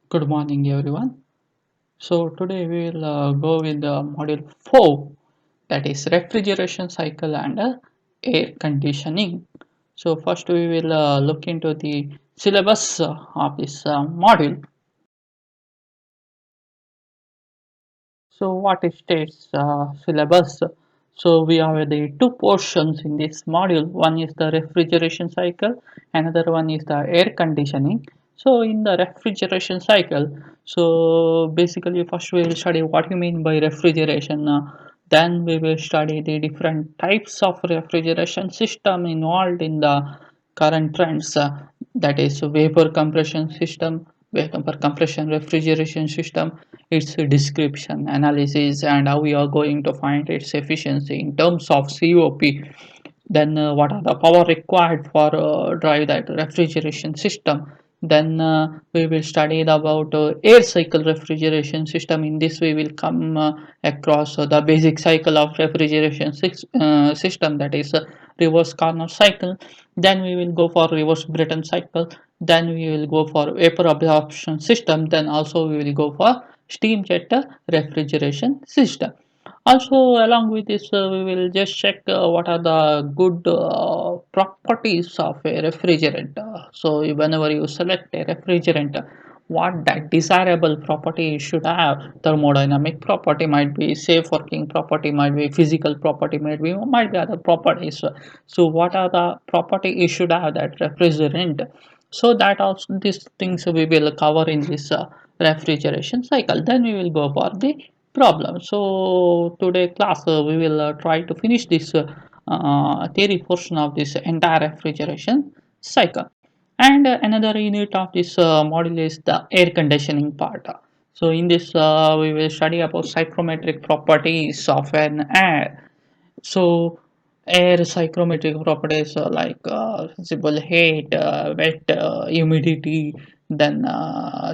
Good morning, everyone. So today we will go with the module 4, that is refrigeration cycle and air conditioning. So first we will look into the syllabus of this module. So what is states syllabus? So we have the two portions in this module. One is the refrigeration cycle, another one is the air conditioning. So in the refrigeration cycle, so basically first we will study what you mean by refrigeration. Then we will study the different types of refrigeration system involved in the current trends. That is vapor compression system, vapor compression refrigeration system, its description, analysis, and how we are going to find its efficiency in terms of COP. Then what are the power required for drive that refrigeration system. Then we will study about air cycle refrigeration system. In this we will come across the basic cycle of refrigeration system, that is reverse Carnot cycle. Then we will go for reverse Breton cycle. Then we will go for vapor absorption system. Then also we will go for steam jet refrigeration system. Also, along with this, we will just check what are the good properties of a refrigerant. So, whenever you select a refrigerant, what that desirable property you should have. Thermodynamic property might be, safe working property might be, physical property might be other properties. So, what are the property you should have that refrigerant? So that also these things we will cover in this refrigeration cycle. Then we will go for the problem. So today class we will try to finish this theory portion of this entire refrigeration cycle. And another unit of this module is the air conditioning part. So in this we will study about psychrometric properties of an air. So air psychrometric properties like sensible heat, wet, humidity, then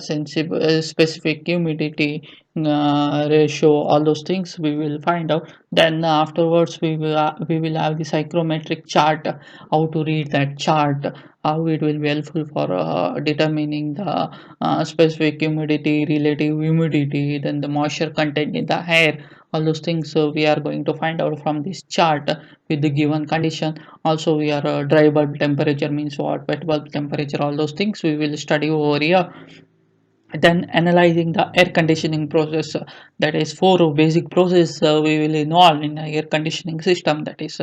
sensible specific humidity ratio, all those things we will find out. Then afterwards we will have the psychrometric chart, how to read that chart, how it will be helpful for determining the specific humidity, relative humidity, then the moisture content in the air, all those things. So we are going to find out from this chart with the given condition. Also we are dry bulb temperature means what, wet bulb temperature, all those things we will study over here. Then analyzing the air conditioning process, that is four basic process we will involve in a air conditioning system, that is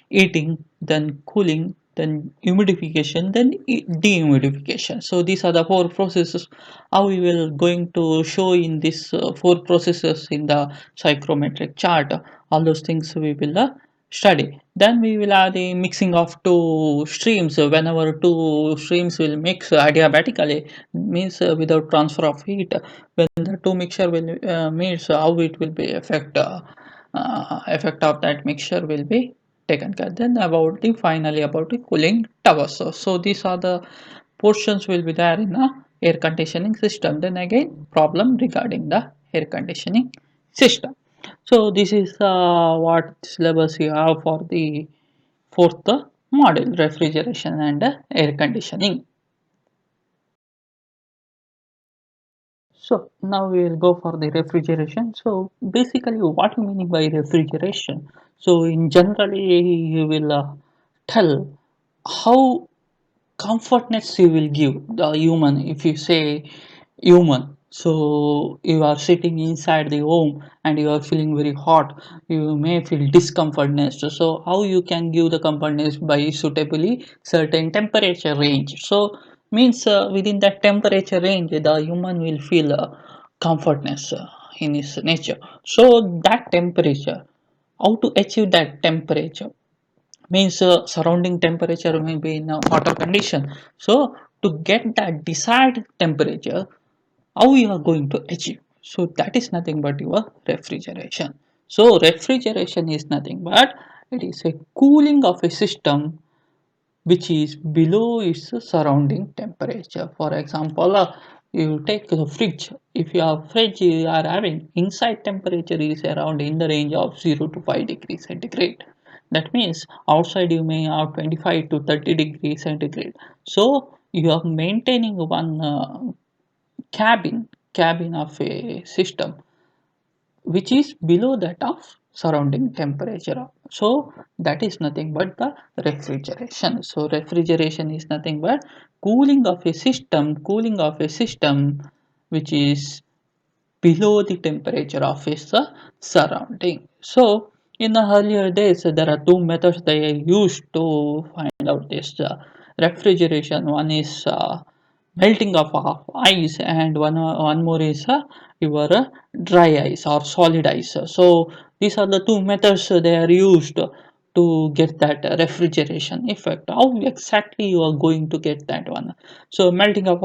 heating, then cooling, then humidification, then dehumidification. So these are the four processes how we will going to show in this four processes in the psychrometric chart. All those things we will study. Then we will have the mixing of two streams. Whenever two streams will mix adiabatically, means without transfer of heat, when the two mixture will means how it will be effect of that mixture will be taken care. Then about the finally about the cooling towers. So these are the portions will be there in the air conditioning system. Then again problem regarding the air conditioning system. So this is what syllabus you have for the fourth model, refrigeration and air conditioning. So now we will go for the refrigeration. So basically what you mean by refrigeration? So in generally you will tell how comfortness you will give the human. If you say human, so you are sitting inside the home and you are feeling very hot, you may feel discomfortness. So how you can give the comfortness? By suitably certain temperature range. So means within that temperature range the human will feel comfortness in his nature. So that temperature, how to achieve that temperature? Means surrounding temperature may be in a hotter condition. So to get that desired temperature, how you are going to achieve? So that is nothing but your refrigeration. So refrigeration is nothing but it is a cooling of a system which is below its surrounding temperature. For example, you take the fridge. If your fridge you are having inside temperature is around in the range of 0 to 5 degrees centigrade. That means outside you may have 25 to 30 degrees centigrade. So you are maintaining one cabin of a system which is below that of surrounding temperature. So that is nothing but the refrigeration. So refrigeration is nothing but cooling of a system which is below the temperature of its surrounding. So in the earlier days, there are two methods they used to find out this refrigeration. One is melting of ice, and one more is your dry ice or solid ice. So these are the two methods they are used to get that refrigeration effect. How exactly you are going to get that one? So melting of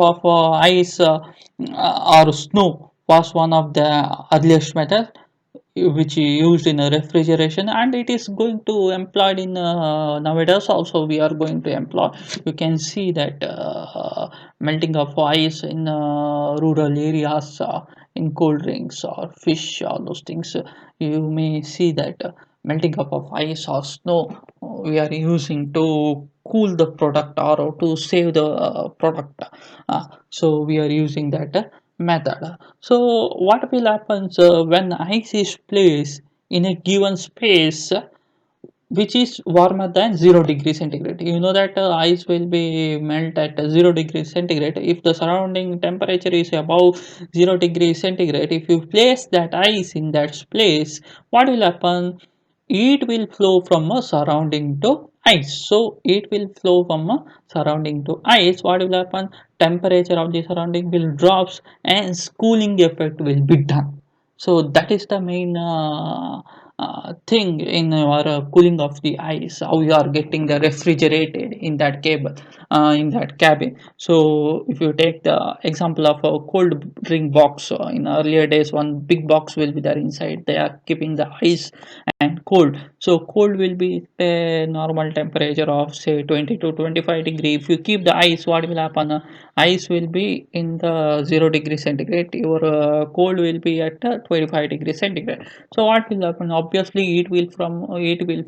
ice or snow was one of the earliest method which is used in a refrigeration, and it is going to employed in nowadays also we are going to employ. You can see that melting of ice in rural areas, in cold drinks or fish, all those things. You may see that melting up of ice or snow we are using to cool the product or to save the product. So we are using that method. So what will happen when ice is placed in a given space which is warmer than 0 degree centigrade? You know that ice will be melt at 0 degree centigrade. If the surrounding temperature is above 0 degree centigrade, if you place that ice in that place, what will happen? It will flow from a surrounding to ice. So it will flow from a surrounding to ice. What will happen? Temperature of the surrounding will drops and cooling effect will be done. So that is the main thing in our cooling of the ice. How you are getting the refrigerated in that cable, in that cabin. So if you take the example of a cold drink box, in earlier days one big box will be there inside. They are keeping the ice and cold. So cold will be a normal temperature of say 20 to 25 degree. If you keep the ice, what will happen? Ice will be in the 0 degree centigrade. Your cold will be at 25 degree centigrade. So what will happen? Obviously it will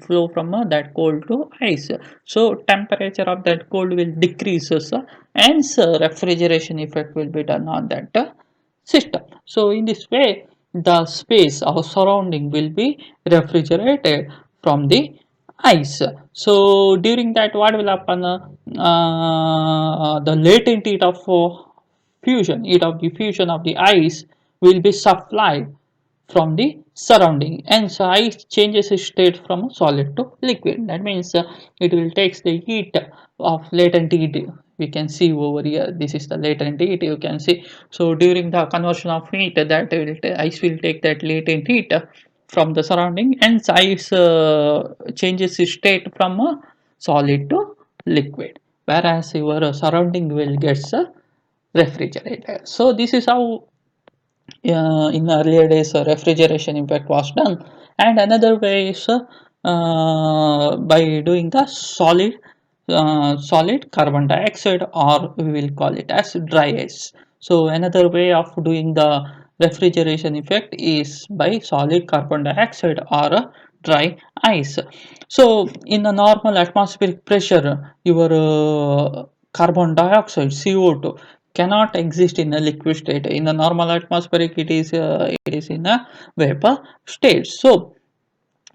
flow from that cold to ice. So temperature of that cold will decreases, and refrigeration effect will be done on that system. So in this way, the space or surrounding will be refrigerated from the ice. So during that, what will happen? The latent heat of heat of the fusion of the ice will be supplied from the surrounding, and so ice changes its state from solid to liquid. That means it will takes the heat of latent heat. We can see over here, this is the latent heat, you can see. So during the conversion of heat, that will ice will take that latent heat from the surrounding, and ice changes its state from solid to liquid, whereas your surrounding will get refrigerated. So this is how in earlier days refrigeration impact was done. And another way is by doing the solid carbon dioxide, or we will call it as dry ice. So another way of doing the refrigeration effect is by solid carbon dioxide or dry ice. So in a normal atmospheric pressure, your carbon dioxide CO2 cannot exist in a liquid state. In the normal atmospheric, it is in a vapor state. So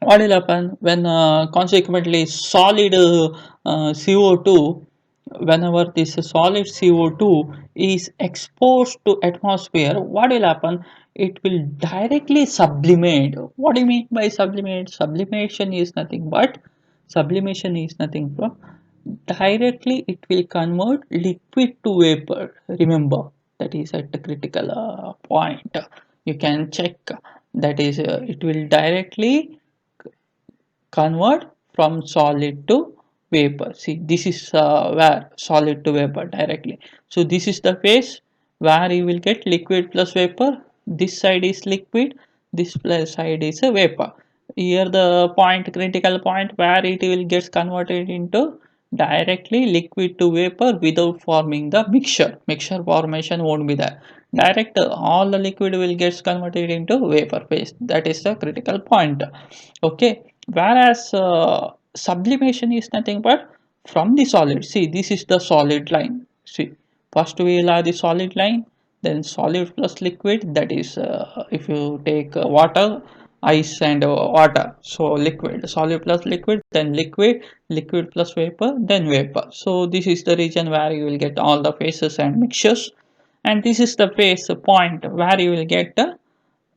what will happen when consequently solid CO2, whenever this solid CO2 is exposed to atmosphere, what will happen? It will directly sublimate. What do you mean by sublimate? Sublimation is nothing from directly it will convert liquid to vapor. Remember, that is at the critical point. You can check, that is it will directly convert from solid to vapor. See, this is where solid to vapor directly. So this is the phase where you will get liquid plus vapor. This side is liquid, this plus side is a vapor. Here the point, critical point, where it will get converted into directly liquid to vapor without forming the mixture formation won't be there. Direct all the liquid will get converted into vapor phase. That is the critical point. Okay, whereas sublimation is nothing but from the solid. See, this is the solid line. See, first we will have the solid line, then solid plus liquid, that is if you take water, ice and water, so liquid, solid plus liquid, then liquid, liquid plus vapor, then vapor. So this is the region where you will get all the phases and mixtures, and this is the phase point where you will get the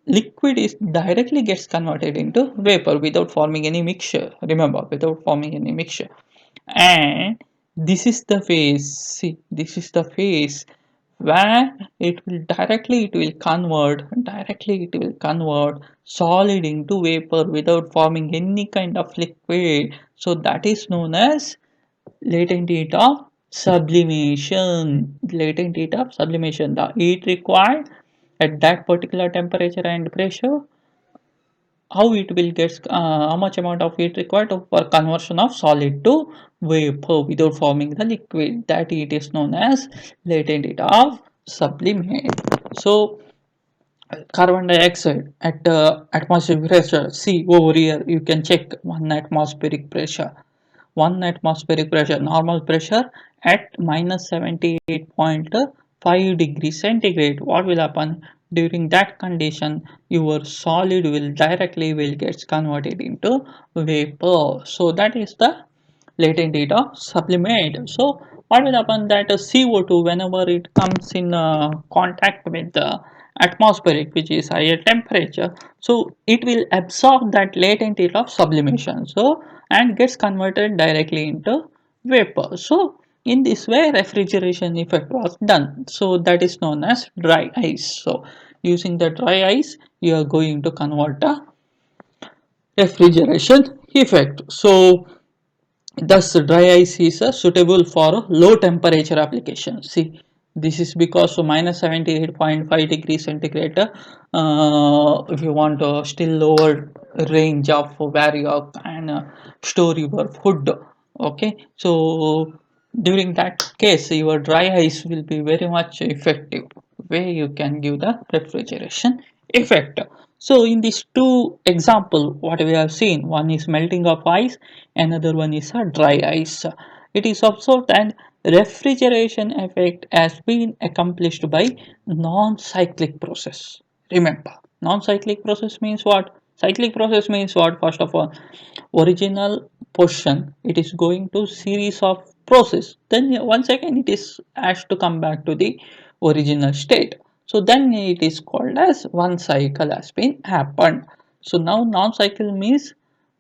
liquid is directly gets converted into vapor without forming any mixture, remember, without forming any mixture. And this is the phase, see, this is the phase where it will convert solid into vapor without forming any kind of liquid. So that is known as latent heat of sublimation. Latent heat of sublimation, the heat required at that particular temperature and pressure, how it will get how much amount of heat required for conversion of solid to vapor without forming the liquid, that heat is known as latent heat of sublimate. So carbon dioxide at atmospheric pressure, see over here you can check one atmospheric pressure, normal pressure at minus 78.5 degrees centigrade. What will happen during that condition? Your solid will directly will gets converted into vapor. So that is the latent heat of sublimate. So what will happen that CO2 whenever it comes in contact with the atmospheric, which is higher temperature, so it will absorb that latent heat of sublimation, so and gets converted directly into vapor. So in this way refrigeration effect was done, so that is known as dry ice. So using the dry ice you are going to convert a refrigeration effect. So thus, dry ice is suitable for low temperature application. See, this is because so minus 78.5 degrees centigrade. If you want a still lower range of where you can store your food, okay. So during that case, your dry ice will be very much effective, where you can give the refrigeration effect. So in these two example, what we have seen, one is melting of ice, another one is a dry ice. It is observed that refrigeration effect has been accomplished by non-cyclic process. Remember, non-cyclic process means what? Cyclic process means what? First of all, original position, it is going to series of process. Then once again it is has to come back to the original state. So then it is called as one cycle has been happened. So now non-cycle means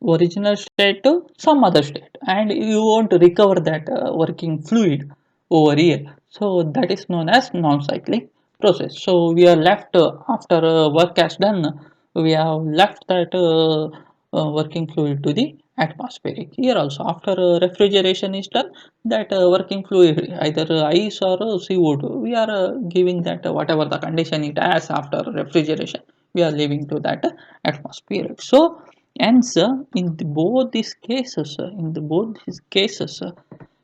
original state to some other state, and you won't recover that working fluid over here. So that is known as non-cyclic process. So we are left after work has done, we have left that working fluid to the atmospheric. Here also after refrigeration is done, that working fluid either ice or CO2, we are giving that whatever the condition it has after refrigeration, we are leaving to that atmospheric. So hence in both these cases,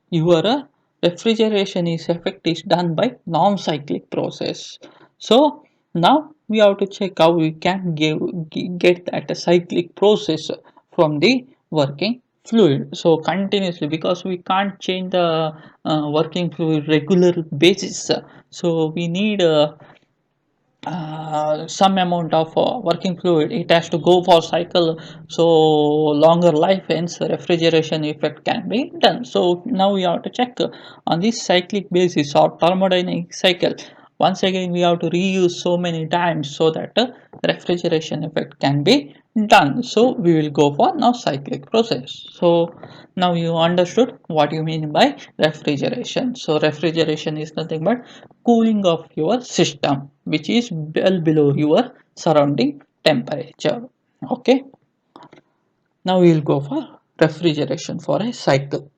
your refrigeration is effect is done by non-cyclic process. So now we have to check how we can get that cyclic process from the working fluid. So continuously, because we can't change the working fluid regular basis, so we need some amount of working fluid, it has to go for cycle, so longer life, hence refrigeration effect can be done. So now we have to check on this cyclic basis or thermodynamic cycle. Once again we have to reuse so many times so that refrigeration effect can be done. So we will go for now cyclic process. So now you understood what you mean by refrigeration. So refrigeration is nothing but cooling of your system, which is well below your surrounding temperature. Okay, now we will go for refrigeration for a cycle.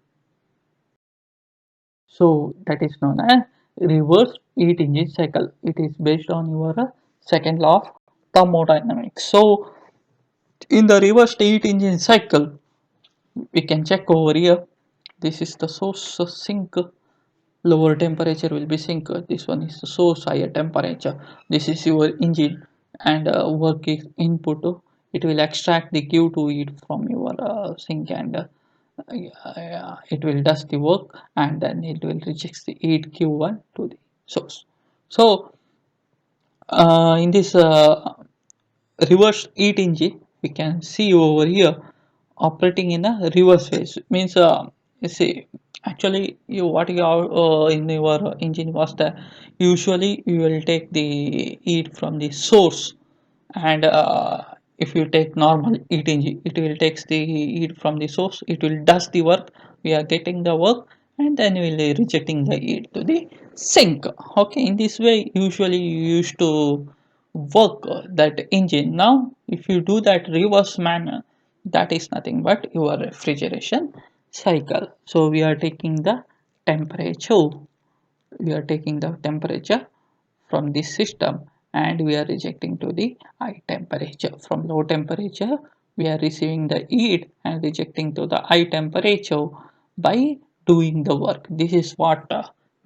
So that is known as reverse heat engine cycle. It is based on your second law of thermodynamics. So in the reverse heat engine cycle, we can check over here. This is the source sink, lower temperature will be sink. This one is the source, higher temperature. This is your engine, and work is input. It will extract the Q2 heat from your sink, and it will does the work, and then it will reject the heat Q1 to the source. So In this reverse heat engine, we can see over here operating in a reverse phase. Means you see, actually you what you have in your engine was that usually you will take the heat from the source, and if you take normal heat engine, it will takes the heat from the source, it will does the work, we are getting the work, and then we will rejecting the heat to the sink. Okay, in this way usually you used to work that engine. Now if you do that reverse manner, that is nothing but your refrigeration cycle. So we are taking the temperature, we are taking the temperature from this system, and we are rejecting to the high temperature. From low temperature we are receiving the heat and rejecting to the high temperature by doing the work. This is what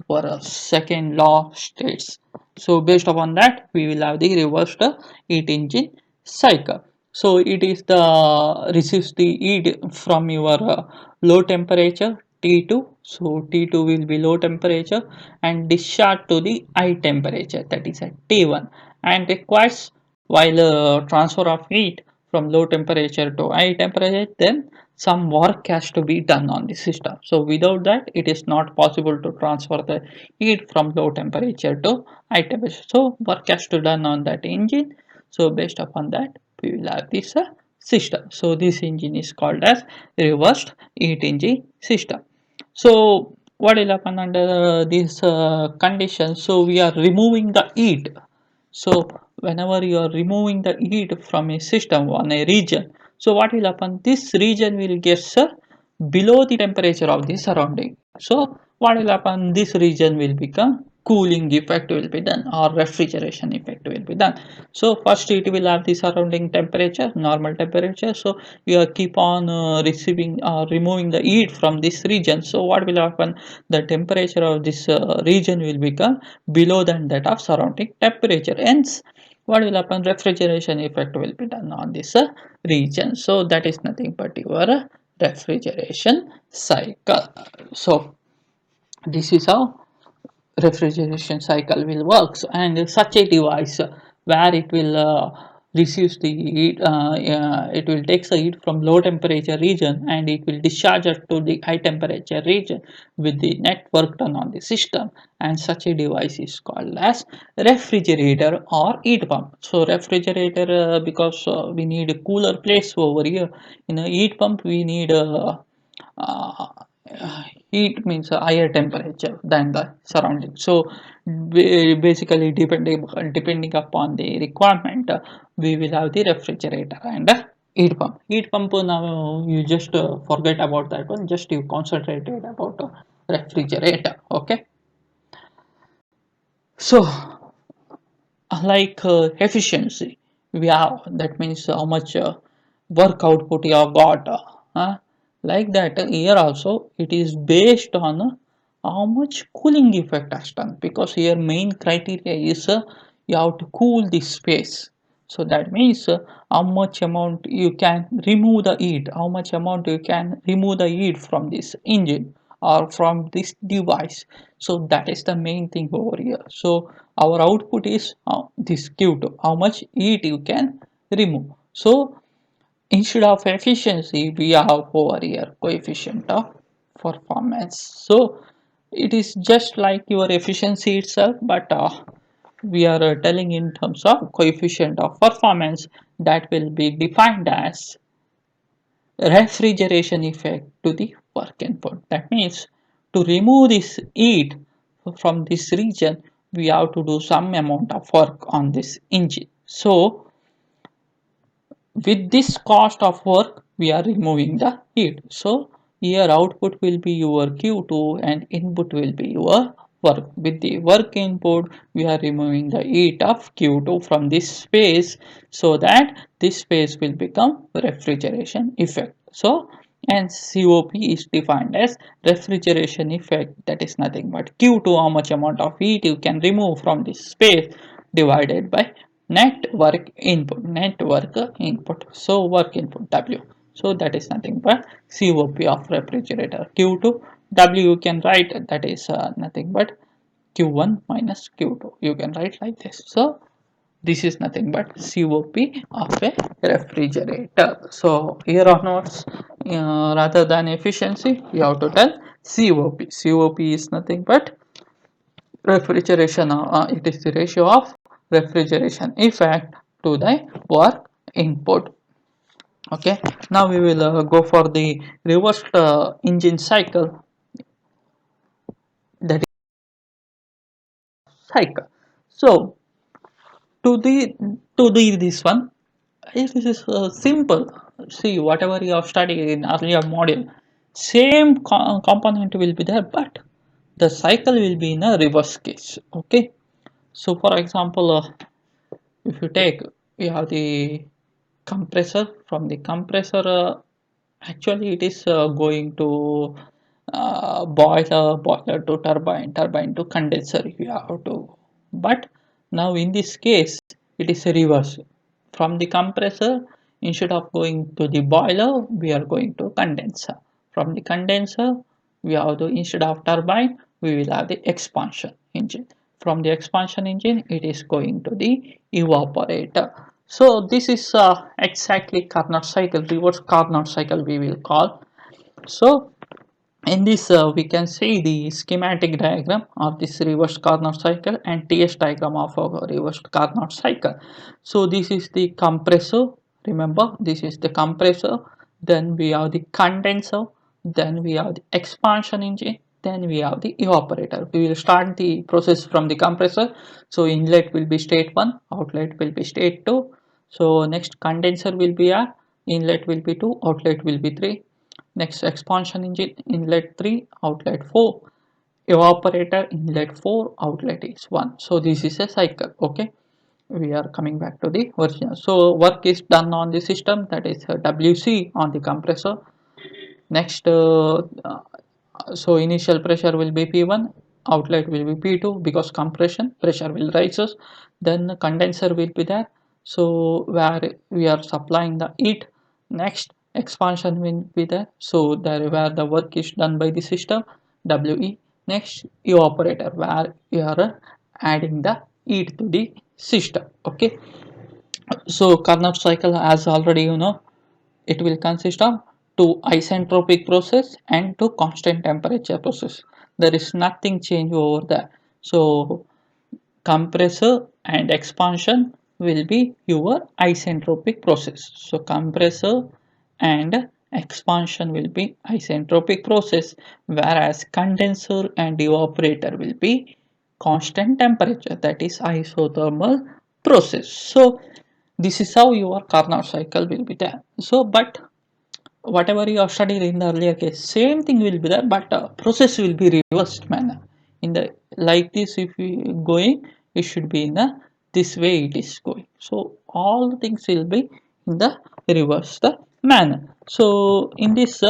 our second law states. So based upon that we will have the reversed heat engine cycle. So it is the receives the heat from your low temperature T2. So T2 will be low temperature and discharge to the high temperature, that is at T1, and requires, while transfer of heat from low temperature to high temperature, then some work has to be done on the system. So without that it is not possible to transfer the heat from low temperature to high temperature. So work has to done on that engine. So based upon that we will have this system. So this engine is called as reversed heat engine system. So what will happen under this condition? So we are removing the heat. So whenever you are removing the heat from a system on a region, so what will happen? This region will get below the temperature of the surrounding. So what will happen? This region will become cooling effect will be done, or refrigeration effect will be done. So first it will have the surrounding temperature, normal temperature. So you are keep on receiving or removing the heat from this region. So what will happen? The temperature of this region will become below than that of surrounding temperature. Hence what will happen? Refrigeration effect will be done on this region. So that is nothing but your refrigeration cycle. So this is how refrigeration cycle will work. And such a device where it will receives the heat, it will take the heat from low temperature region and it will discharge it to the high temperature region with the net work done on the system, and such a device is called as refrigerator or heat pump. So refrigerator, because we need a cooler place over here. In a heat pump we need a uh, heat means a higher temperature than the surrounding. So basically depending upon the requirement, we will have the refrigerator and heat pump. Heat pump, now you just forget about that one, just you concentrated about refrigerator. Okay, so like efficiency we have, that means how much work output you have got, like that here also it is based on how much cooling effect has done, because here main criteria is you have to cool the space. So that means how much amount you can remove the heat, how much amount you can remove the heat from this engine or from this device. So that is the main thing over here. So our output is this Q2, how much heat you can remove. So instead of efficiency we have over here coefficient of performance. So it is just like your efficiency itself, but we are telling in terms of coefficient of performance, that will be defined as refrigeration effect to the work input. That means to remove this heat from this region, we have to do some amount of work on this engine. So with this cost of work, we are removing the heat. So here output will be your Q2 and input will be your work. With the work input, we are removing the heat of Q2 from this space, so that this space will become refrigeration effect. So and COP is defined as refrigeration effect, that is nothing but Q2, how much amount of heat you can remove from this space, divided by network input. So work input W. So that is nothing but COP of refrigerator. Q2 W you can write, that is nothing but Q1 minus Q2. You can write like this. So This is nothing but COP of a refrigerator. So here onwards, rather than efficiency, you have to tell COP. COP is nothing but refrigeration. It is the ratio of refrigeration effect to the work input. Okay, now we will go for the reversed engine cycle, that is cycle. So to the this one, it is simple. See, whatever you have studied in earlier module, same component will be there, but the cycle will be in a reverse case. Okay, so for example, if you take, you have the compressor. From the compressor, actually it is going to boiler to turbine, turbine to condenser, you have to. But now in this case, it is a reverse. From the compressor, instead of going to the boiler, we are going to condenser. From the condenser, we have the, instead of turbine, we will have the expansion engine. From the expansion engine, it is going to the evaporator. So this is exactly Carnot cycle, reverse Carnot cycle we will call. So in this, we can see the schematic diagram of this reverse Carnot cycle and TS diagram of our reverse Carnot cycle. So this is the compressor. Remember, this is the compressor. Then we have the condenser. Then we have the expansion engine. Then we have the evaporator. We will start the process from the compressor. So inlet will be state 1, outlet will be state 2. So next condenser will be a, inlet will be 2, outlet will be 3. Next expansion engine, inlet 3, outlet 4. Evaporator, inlet 4, outlet is 1. So this is a cycle. Okay, we are coming back to the original. So work is done on the system, that is WC on the compressor. Next, so initial pressure will be P1, outlet will be P2, because compression pressure will rises. Then condenser will be there, so where we are supplying the heat. Next, expansion will be there, so there where the work is done by the system, WE. Next, evaporator, where we are adding the heat to the system. Okay, so Carnot cycle, as already you know, it will consist of two isentropic process and two constant temperature process. There is nothing change over there. So compressor and expansion will be your isentropic process. So compressor and expansion will be isentropic process, whereas condenser and evaporator will be constant temperature, that is isothermal process. So this is how your Carnot cycle will be there. So but whatever you have studied in the earlier case, same thing will be there, but process will be reversed manner. In the like this, if we going, it should be in the this way it is going. So all the things will be in the reverse the manner. So in this,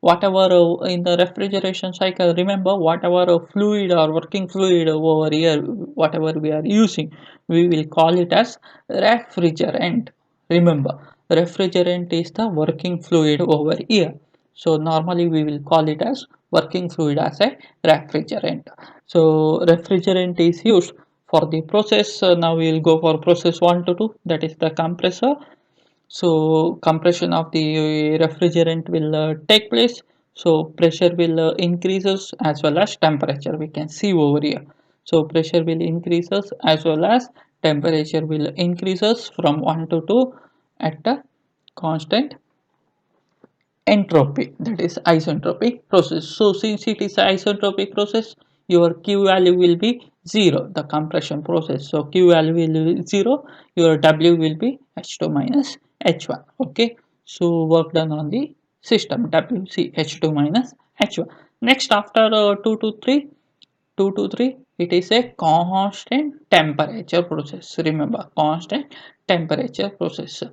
whatever in the refrigeration cycle, remember whatever fluid or working fluid over here, whatever we are using, we will call it as refrigerant. Remember, refrigerant is the working fluid over here. So normally we will call it as working fluid as a refrigerant. So refrigerant is used for the process. Now we will go for process 1 to 2, that is the compressor. So compression of the refrigerant will take place. So pressure will increases as well as temperature, we can see over here. So pressure will increases as well as temperature will increases from 1 to 2 at a constant entropy, that is isentropic process. So since it is isentropic process, your Q value will be 0, the compression process. So Q value will be 0, your W will be H2 minus H1. Okay, so work done on the system, WC H2 minus H1. Next, after 2 to 3, 2 to 3, it is a constant temperature process. Remember, constant temperature process,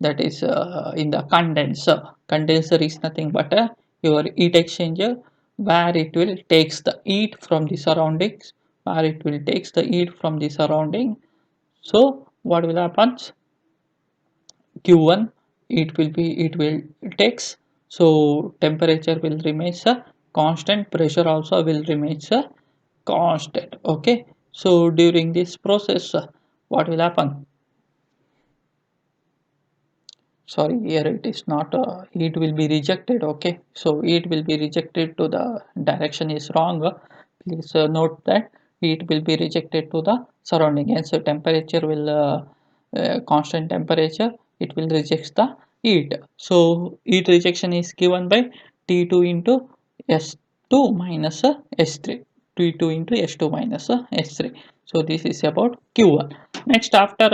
that is in the condenser. Condenser is nothing but your heat exchanger, where it will takes the heat from the surroundings, where it will takes the heat from the surrounding. So what will happen? Q1, it will takes, so temperature will remain constant, pressure also will remain constant. Okay, so during this process, what will happen? sorry, here it is not, it will be rejected. Okay, so it will be rejected to the direction is wrong. Please note that it will be rejected to the surrounding, and so temperature will constant temperature, it will reject the heat. So heat rejection is given by T2 into S2 minus S3, T2 into S2 minus S3. So this is about Q1. Next, after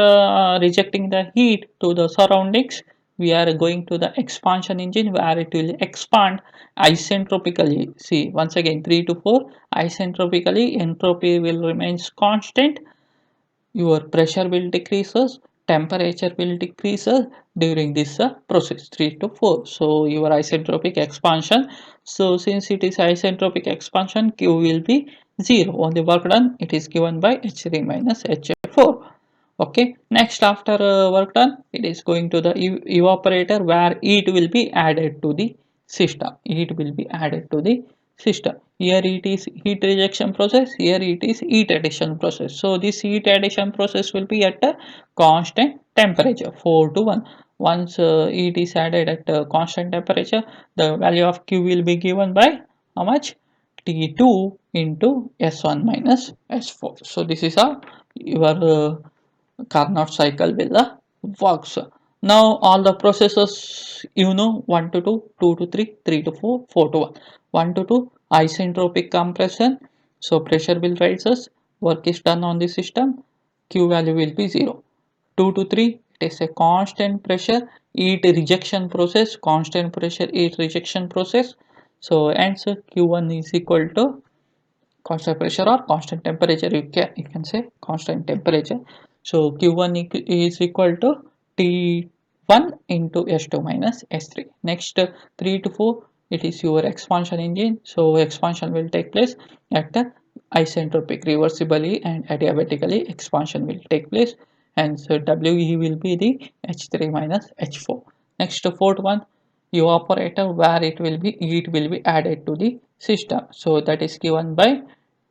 rejecting the heat to the surroundings, we are going to the expansion engine where it will expand isentropically. See, once again 3 to 4, isentropically entropy will remains constant, your pressure will decreases, temperature will decreases during this process 3 to 4. So your isentropic expansion, so since it is isentropic expansion, Q will be 0. On the work done, it is given by H3 minus H4. Okay, next after work done, it is going to the evaporator where heat will be added to the system. Heat will be added to the system. Here it is heat rejection process, here it is heat addition process. So this heat addition process will be at a constant temperature 4 to 1. Once heat is added at a constant temperature, the value of Q will be given by how much? T2 into S1 minus S4. So this is how your Carnot cycle will works. Now all the processes, you know, 1 to 2, 2 to 3, 3 to 4, 4 to 1. 1 to 2 isentropic compression, so pressure will rises, work is done on the system, Q value will be 0. 2 to 3, it is a constant pressure heat rejection process, constant pressure heat rejection process. So answer Q1 is equal to constant pressure or constant temperature, you can say constant temperature. So Q1 is equal to T1 into S2 minus S3. Next 3 to 4, it is your expansion engine, so expansion will take place at the isentropic, reversibly and adiabatically expansion will take place, and so We will be the H3 minus H4. Next fourth one, evaporator where it will be added to the system, so that is given by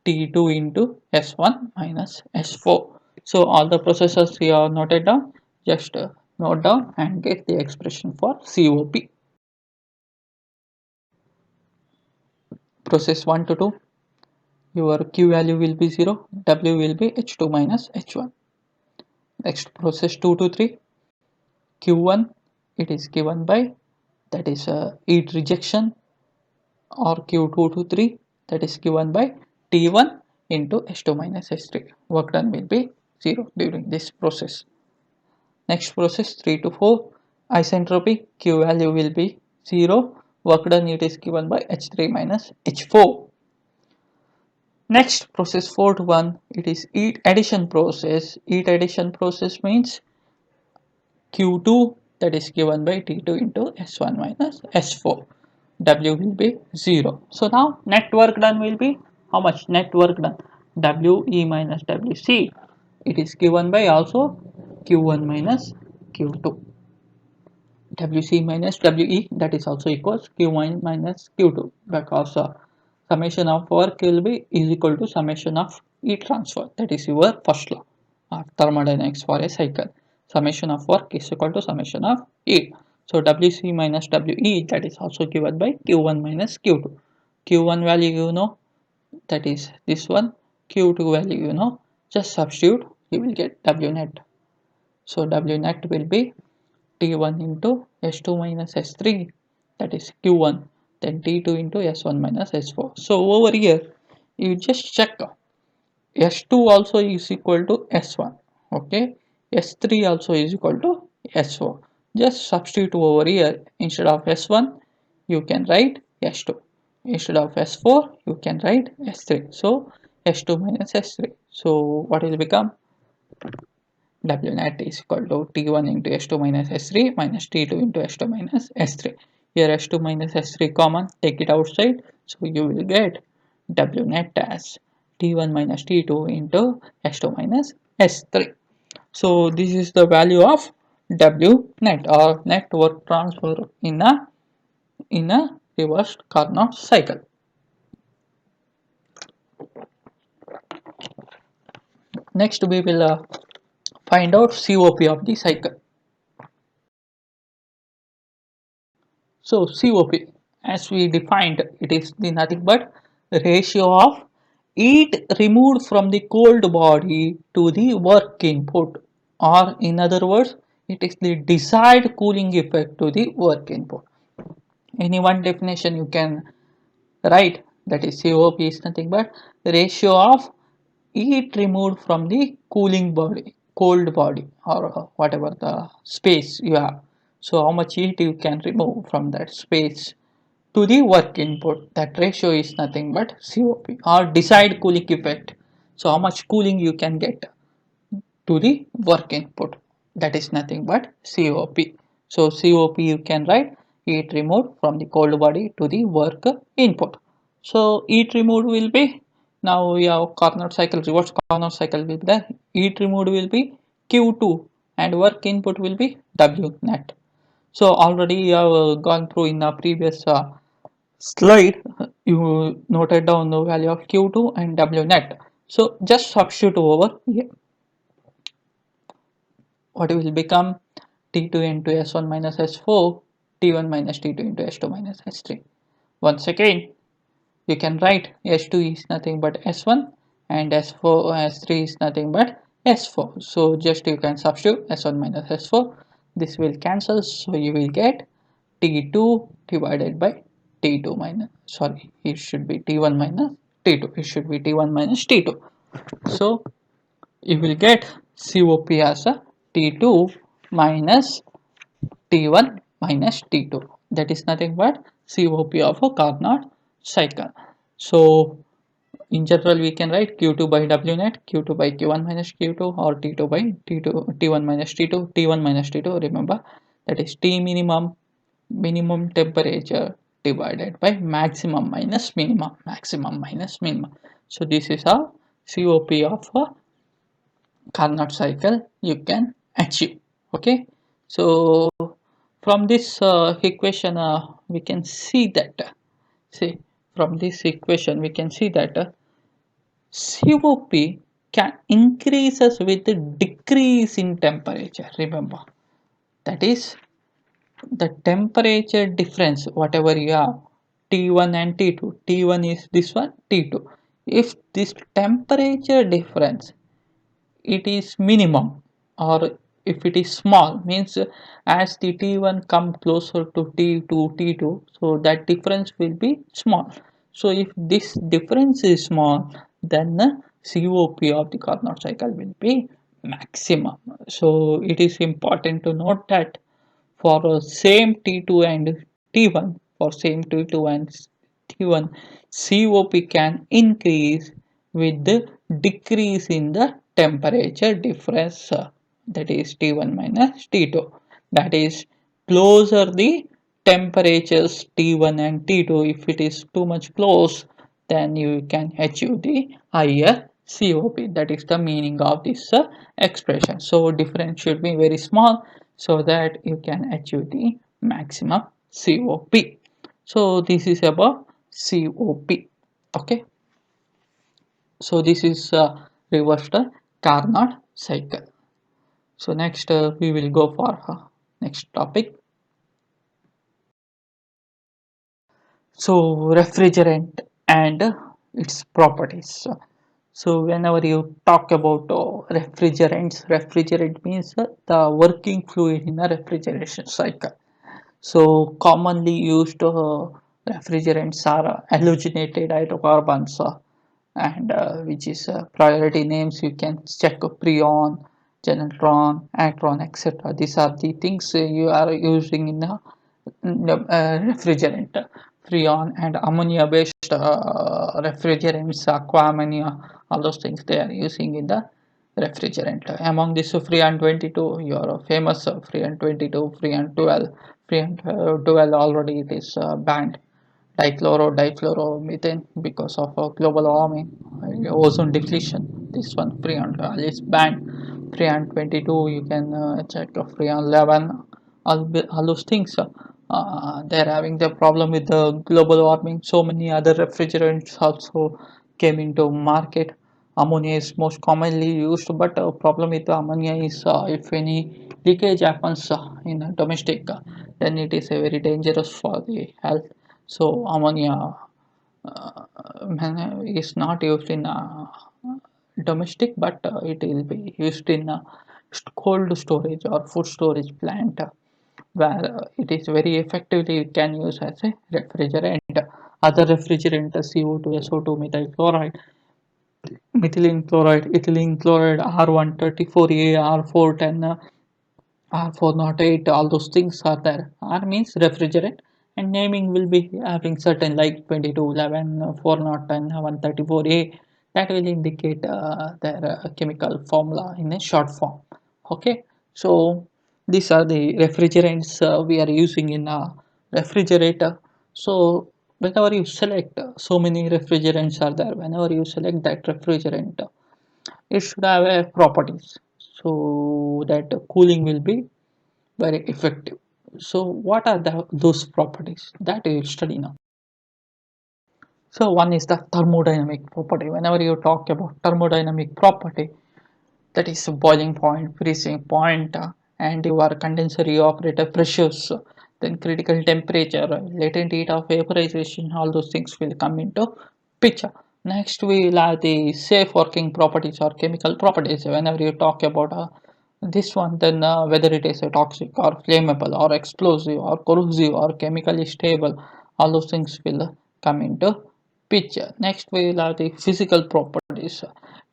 T2 into S1 minus S4. So all the processes we are noted down, just note down and get the expression for COP. Process 1 to 2, your Q value will be 0, W will be H2 minus H1. Next process 2 to 3, Q1 it is given by, that is heat rejection, or Q2 to 3, that is given by T1 into S2 minus S3. Work done will be 0 during this process. Next process 3 to 4, isentropy, Q value will be 0. Work done, it is given by H3 minus H4. Next process 4 to 1, it is heat addition process. Heat addition process means Q2, that is given by T2 into S1 minus S4. W will be 0. So now net work done will be how much? Net work done, WE minus WC. It is given by also Q1 minus Q2. WC minus WE, that is also equals Q1 minus Q2, because summation of work will be is equal to summation of heat transfer. That is your first law of thermodynamics for a cycle. Summation of work is equal to summation of heat. So WC minus WE, that is also given by Q1 minus Q2. Q1 value you know, that is this one. Q2 value you know, just substitute, you will get W net. So W net will be T1 into S2 minus S3, that is Q1, then T2 into S1 minus S4. So over here you just check, S2 also is equal to S1, okay, S3 also is equal to S4. Just substitute over here, instead of S1 you can write S2, instead of S4 you can write S3. So S2 minus S3, so what will become? W net is equal to T1 into S2 minus S3 minus T2 into S2 minus S3. Here S2 minus S3 common, take it outside. So you will get W net as T1 minus T2 into S2 minus S3. So this is the value of W net, or net work transfer in a reversed Carnot cycle. Next we will find out COP of the cycle. So COP, as we defined, it is the nothing but ratio of heat removed from the cold body to the work input, or in other words, it is the desired cooling effect to the work input. Any one definition you can write, that is COP is nothing but ratio of heat removed from the cooling body, cold body, or whatever the space you have. So how much heat you can remove from that space to the work input. That ratio is nothing but COP, or desired cooling effect. So how much cooling you can get to the work input, that is nothing but COP. So COP you can write heat removed from the cold body to the work input. So heat removed will be, now we have Carnot cycle, reverse Carnot cycle will be there. Heat removed will be Q2 and work input will be W net. So already you have gone through in the previous slide, you noted down the value of Q2 and W net. So just substitute over here. What will become T2 into S1 minus S4, T1 minus T2 into S2 minus S3. Once again, you can write S2 is nothing but S1 and S4 S3 is nothing but S4. So just you can substitute S1 minus S4. This will cancel, so you will get T2 divided by T2 minus, sorry, it should be T1 minus T2. It should be T1 minus T2. So you will get COP as a T2 minus T1 minus T2. That is nothing but COP of a Carnot cycle. So in general we can write Q2 by W net, Q2 by Q1 minus Q2, or T2 by T2, T1 minus T2, T1 minus T2. Remember, that is T minimum temperature divided by maximum minus minimum, maximum minus minimum. So this is how COP of a Carnot cycle you can achieve. Okay, so from this equation we can see that see from this equation we can see that COP can increases with the decrease in temperature. Remember, that is the temperature difference, whatever you have, T1 and T2. T1 is this one, T2. If this temperature difference it is minimum, or if it is small, means as the T1 come closer to T2, T2, so that difference will be small. So if this difference is small, then the COP of the Carnot cycle will be maximum. So it is important to note that for same T2 and T1, for same T2 and T1, COP can increase with the decrease in the temperature difference, that is T1 minus T2. That is, closer the temperatures T1 and T2, if it is too much close, then you can achieve the higher COP. That is the meaning of this expression. So difference should be very small so that you can achieve the maximum COP. So this is about COP. Okay, so this is reverse the Carnot cycle. So next we will go for next topic. So refrigerant and its properties. So whenever you talk about refrigerant means the working fluid in a refrigeration cycle. So commonly used refrigerants are halogenated hydrocarbons, and which is priority names you can check, freon, genetron, actron, etc. These are the things you are using in a refrigerant. Freon and ammonia based refrigerants, aqua ammonia, all those things they are using in the refrigerant. Among this Freon 22, your famous Freon 22, Freon 12, Freon 12 already it is banned. Difluoromethane because of global warming, ozone depletion. This one Freon is banned. Freon 22 you can check Freon 11. All those things they're having the problem with the global warming. So many other refrigerants also came into market. Ammonia is most commonly used, but problem with the ammonia is if any leakage happens in a domestic then it is a very dangerous for the health. So ammonia uh, is not used in domestic, but it will be used in cold storage or food storage plant, where it is very effectively can use as a refrigerant. Other refrigerant, CO2, SO2, methyl chloride, methylene chloride, ethylene chloride, R134A, R410, R408, all those things are there. R means refrigerant, and naming will be having certain like 2211, 410, 134A. That will indicate their chemical formula in a short form. Okay, so these are the refrigerants we are using in a refrigerator. So whenever you select, so many refrigerants are there. Whenever you select that refrigerant, it should have a properties so that cooling will be very effective. So what are those properties that you will study now? So one is the thermodynamic property. Whenever you talk about thermodynamic property, that is boiling point, freezing point, and your condenser evaporator pressures, then critical temperature, latent heat of vaporization, all those things will come into picture. Next we will have the safe working properties or chemical properties. Whenever you talk about this one, then whether it is a toxic or flammable or explosive or corrosive or chemically stable, all those things will come into picture. Next we will have the physical properties.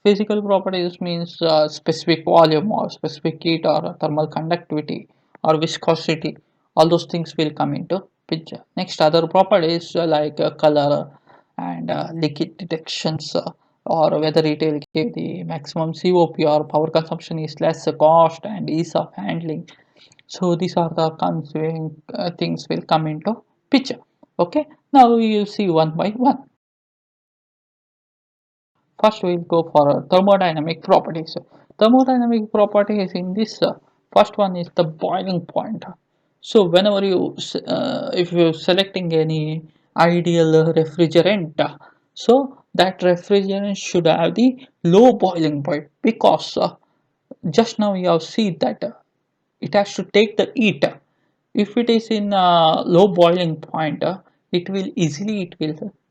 Physical properties means specific volume or specific heat or thermal conductivity or viscosity. All those things will come into picture. Next, other properties like color and leakage detections, or whether it will give the maximum COP or power consumption is less, cost and ease of handling. So these are the things will come into picture. Okay, now we will see one by one. First, we'll go for thermodynamic properties. Thermodynamic properties in this first one is the boiling point. So, whenever if you're selecting any ideal refrigerant, so that refrigerant should have the low boiling point, because just now you have seen that it has to take the heat. If it is in low boiling point, it will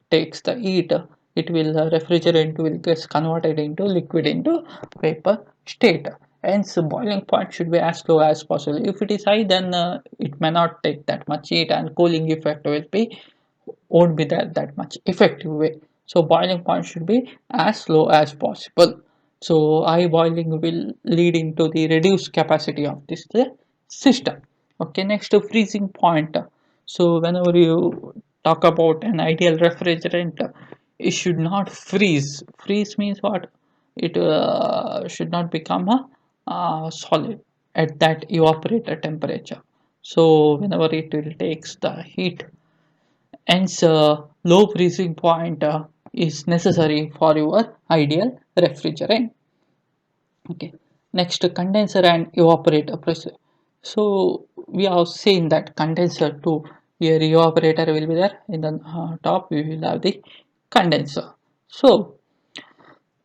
takes the heat. It will refrigerant will get converted into liquid into vapor state. Hence boiling point should be as low as possible. If it is high, then it may not take that much heat, and cooling effect will be won't be that much effective way. So boiling point should be as low as possible. So high boiling will lead into the reduced capacity of this system. Okay, next to freezing point. So whenever you talk about an ideal refrigerant, it should not freeze means what? It should not become a solid at that evaporator temperature. So whenever it will takes the heat, hence low freezing point is necessary for your ideal refrigerant. Okay, next condenser and evaporator pressure. So we have seen that condenser to here evaporator will be there in the top. We will have the condenser. So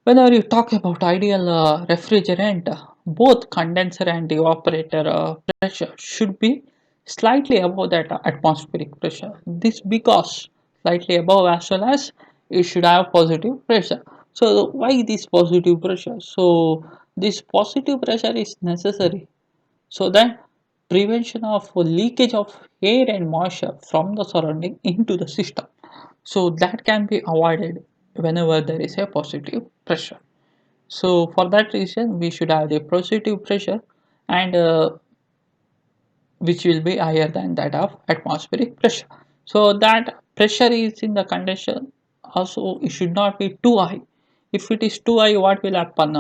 whenever you talk about ideal refrigerant, both condenser and evaporator pressure should be slightly above that atmospheric pressure. This because slightly above as well as it should have positive pressure. So why this positive pressure? So this positive pressure is necessary so that prevention of leakage of air and moisture from the surrounding into the system. So that can be avoided whenever there is a positive pressure. So for that reason we should have the positive pressure, and which will be higher than that of atmospheric pressure. So that pressure is in the condition also it should not be too high. If it is too high, what will happen?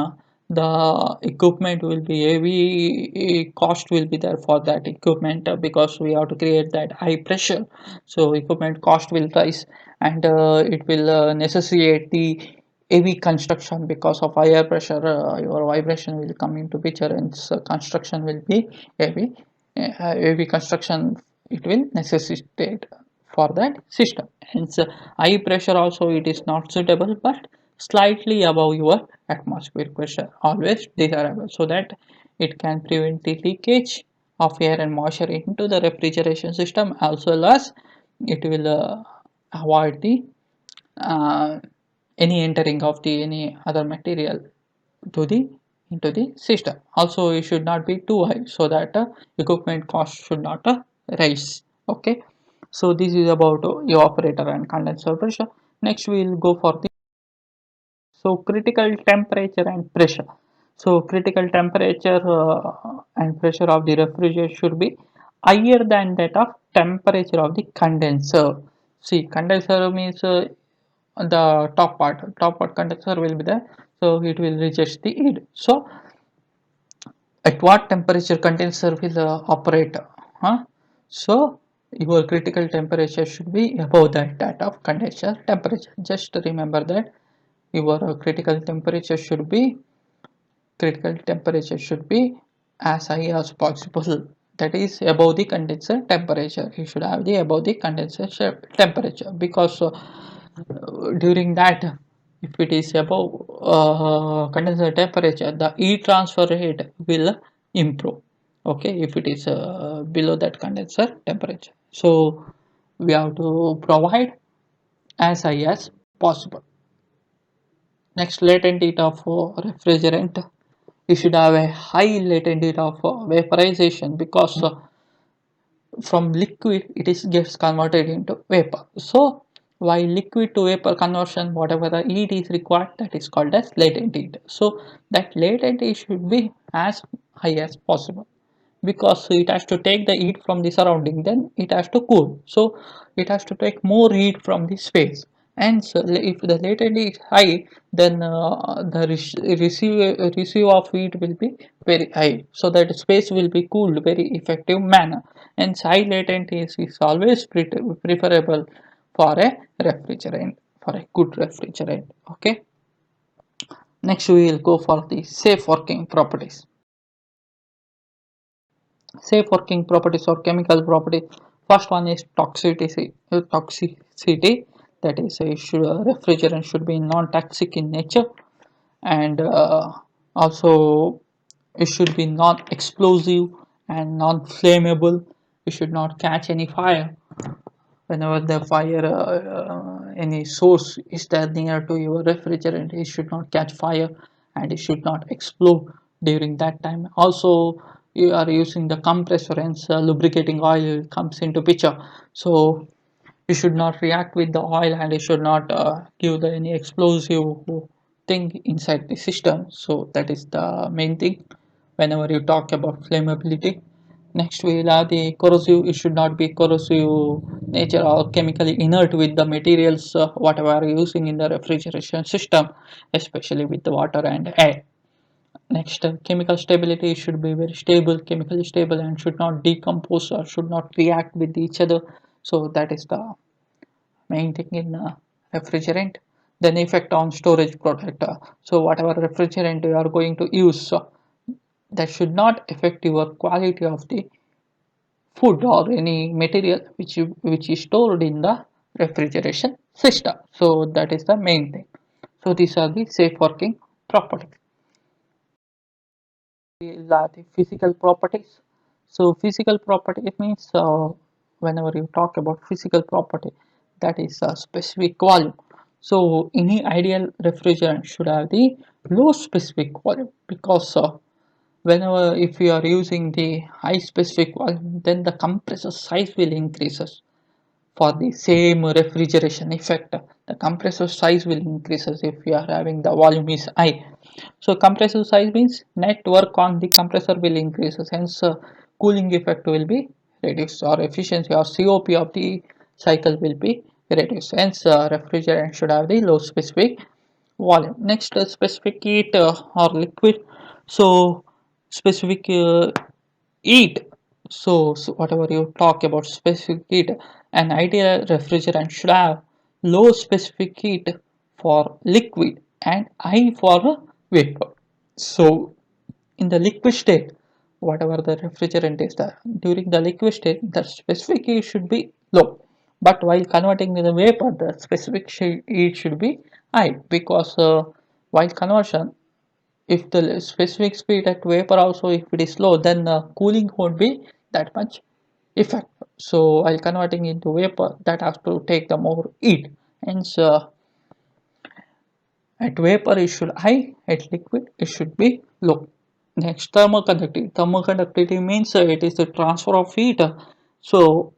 The equipment will be heavy, cost will be there for that equipment, because we have to create that high pressure. So equipment cost will rise, and it will necessitate the heavy construction. Because of higher pressure, your vibration will come into picture, and so construction will be heavy. Heavy construction it will necessitate for that system. Hence high pressure also it is not suitable, but slightly above your atmospheric pressure always desirable, so that it can prevent the leakage of air and moisture into the refrigeration system, as well as it will avoid the uh, any entering of the any other material to the into the system. Also, it should not be too high so that equipment cost should not rise. Okay, so this is about evaporator and condenser pressure. Next, we will go for the critical temperature and pressure. So critical temperature and pressure of the refrigerator should be higher than that of temperature of the condenser. See, condenser means the top part condenser will be there, so it will reject the heat. So at what temperature condenser will operate, huh? So your critical temperature should be above that of condenser temperature. Just remember that your critical temperature should be as high as possible, that is above the condenser temperature. You should have the above the condenser temperature, because during that, if it is above condenser temperature, the heat transfer rate will improve. Okay, if it is below that condenser temperature, so we have to provide as high as possible. Next, latent heat of refrigerant. You should have a high latent heat of vaporization, because from liquid it is gets converted into vapor. So while liquid to vapor conversion, whatever the heat is required, that is called as latent heat. So that latent heat should be as high as possible, because it has to take the heat from the surrounding, then it has to cool, so it has to take more heat from the space. And so if the latent is high, then the receive of heat will be very high, so that space will be cooled very effective manner. And high latent is always preferable for a refrigerant, for a good refrigerant. Okay, next we will go for the safe working properties. Safe working properties or chemical properties. First one is toxicity. Toxicity, that is, refrigerant should be non-toxic in nature, and also it should be non-explosive and non-flammable. It should not catch any fire. Whenever the fire, any source is there near to your refrigerant, it should not catch fire and it should not explode during that time. Also, you are using the compressor, and lubricating oil comes into picture, so you should not react with the oil, and it should not give any explosive thing inside the system. So that is the main thing whenever you talk about flammability. Next, we will have the corrosive. It should not be corrosive nature or chemically inert with the materials whatever are using in the refrigeration system, especially with the water and air. Next, chemical stability should be very stable, chemically stable, and should not decompose or should not react with each other. So that is the main thing in refrigerant. Then effect on storage product. So whatever refrigerant you are going to use, that should not affect your quality of the food or any material which is stored in the refrigeration system. So that is the main thing. So these are the safe working properties. These are the physical properties. So physical property, it means whenever you talk about physical property, that is a specific volume. So any ideal refrigerant should have the low specific volume, because whenever if you are using the high specific volume, then the compressor size will increases. For the same refrigeration effect, the compressor size will increases if you are having the volume is high. So compressor size means net work on the compressor will increases, hence cooling effect will be reduced, or efficiency or COP of the cycle will be reduced. Hence refrigerant should have the low specific volume. Next, specific heat or liquid. So specific heat. So whatever you talk about specific heat, an ideal refrigerant should have low specific heat for liquid and high for vapor. So in the liquid state, whatever the refrigerant is there, during the liquid state, the specific heat should be low. But while converting to the vapor, the specific heat should be high, because while conversion, if the specific speed at vapor also if it is low, then cooling won't be that much effect. So while converting into vapor, that has to take the more heat. Hence, at vapor it should high, at liquid it should be low. Next, thermal conductivity. Thermal conductivity means it is the transfer of heat. So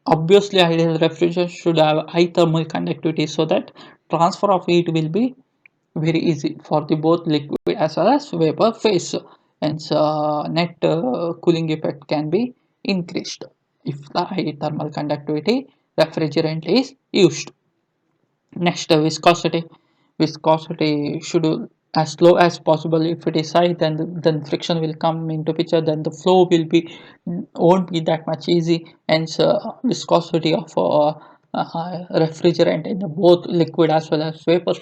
obviously, ideal refrigerant should have high thermal conductivity so that transfer of heat will be very easy for the both liquid as well as vapor phase. Hence, net cooling effect can be increased if the high thermal conductivity refrigerant is used. Next, viscosity. Viscosity should as low as possible. If it is high, then friction will come into picture. Then the flow will be won't be that much easy. Hence, viscosity of refrigerant in the both liquid as well as vapor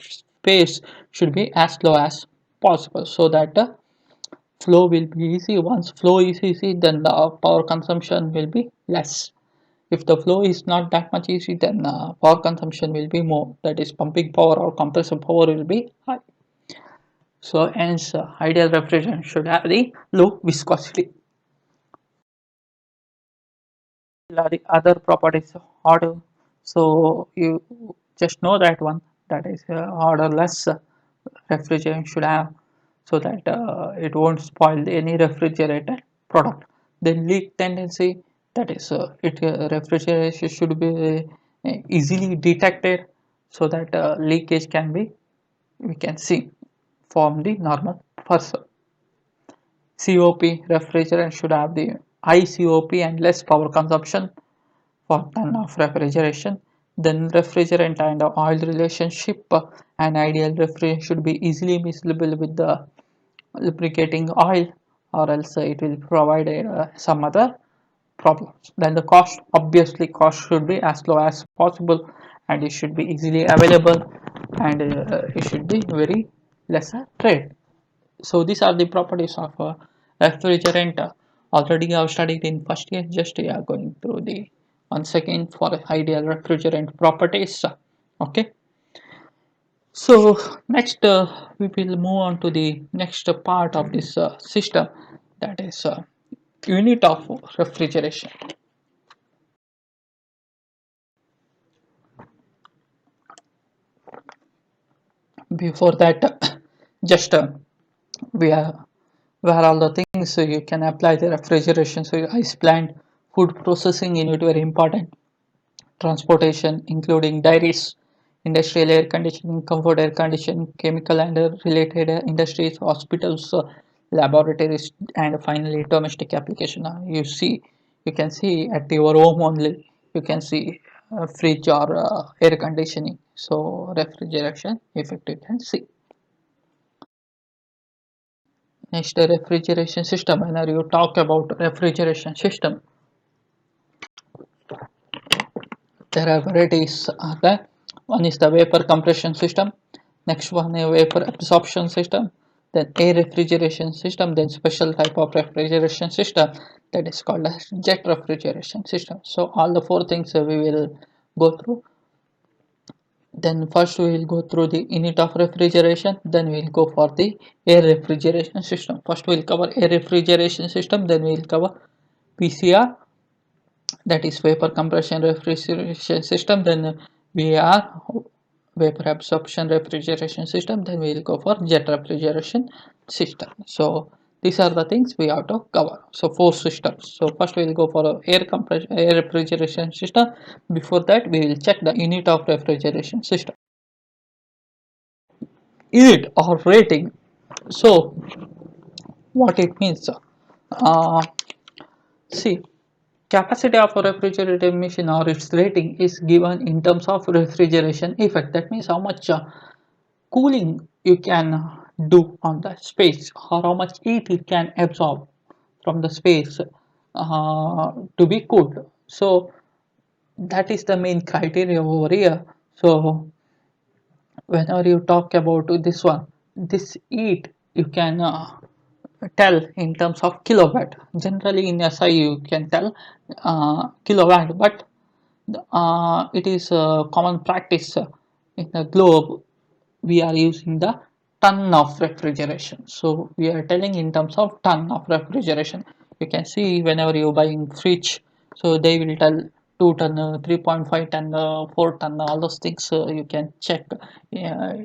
phase should be as low as possible, so that the flow will be easy. Once flow is easy, then the power consumption will be less. If the flow is not that much easy, then power consumption will be more. That is, pumping power or compressor power will be high. So hence, ideal refrigerant should have the low viscosity. The other properties order. So you just know that one, that is orderless refrigerant should have, so that it won't spoil any refrigerated product. Then leak tendency, that is refrigeration should be easily detected, so that leakage can be we can see from the normal person. COP, refrigerant should have the high COP and less power consumption for ton of refrigeration. Then refrigerant and oil relationship, an ideal refrigerant should be easily miscible with the lubricating oil, or else it will provide some other problems. Then the cost, obviously cost should be as low as possible, and it should be easily available, and it should be very lesser trade. So these are the properties of a refrigerant. Already I have studied in first year, just we are going through the once again for ideal refrigerant properties. Okay, so next we will move on to the next part of this system, that is unit of refrigeration. Before that, just we are where all the things so you can apply the refrigeration. So ice plant, food processing unit, very important. Transportation including dairies, industrial air conditioning, comfort air conditioning, chemical and related industries, hospitals, laboratories, and finally domestic application. You see, you can see at your home only. You can see fridge or air conditioning. So refrigeration effect you can see. Next, refrigeration system. When you talk about refrigeration system, there are varieties. There. One is the vapor compression system. Next one is vapor absorption system. Then air refrigeration system. Then special type of refrigeration system that is called as jet refrigeration system. So all the four things we will go through. Then first we will go through the unit of refrigeration. Then we will go for the air refrigeration system. First we will cover air refrigeration system. Then we will cover PCR, that is vapor compression refrigeration system. Then we are vapor absorption refrigeration system. Then we will go for jet refrigeration system. So these are the things we have to cover. So four systems. So first we will go for air compression air refrigeration system. Before that we will check the unit of refrigeration system. Unit or rating. So what it means, see, capacity of a refrigerator machine or its rating is given in terms of refrigeration effect. That means how much cooling you can do on the space, or how much heat it can absorb from the space to be cooled. So that is the main criteria over here. So whenever you talk about this one, this heat you can tell in terms of kilowatt. Generally in SI you can tell kilowatt, but it is a common practice in the globe we are using the ton of refrigeration. So we are telling in terms of ton of refrigeration. You can see whenever you're buying fridge, so they will tell 2 ton, 3.5 ton, 4 ton, all those things you can check.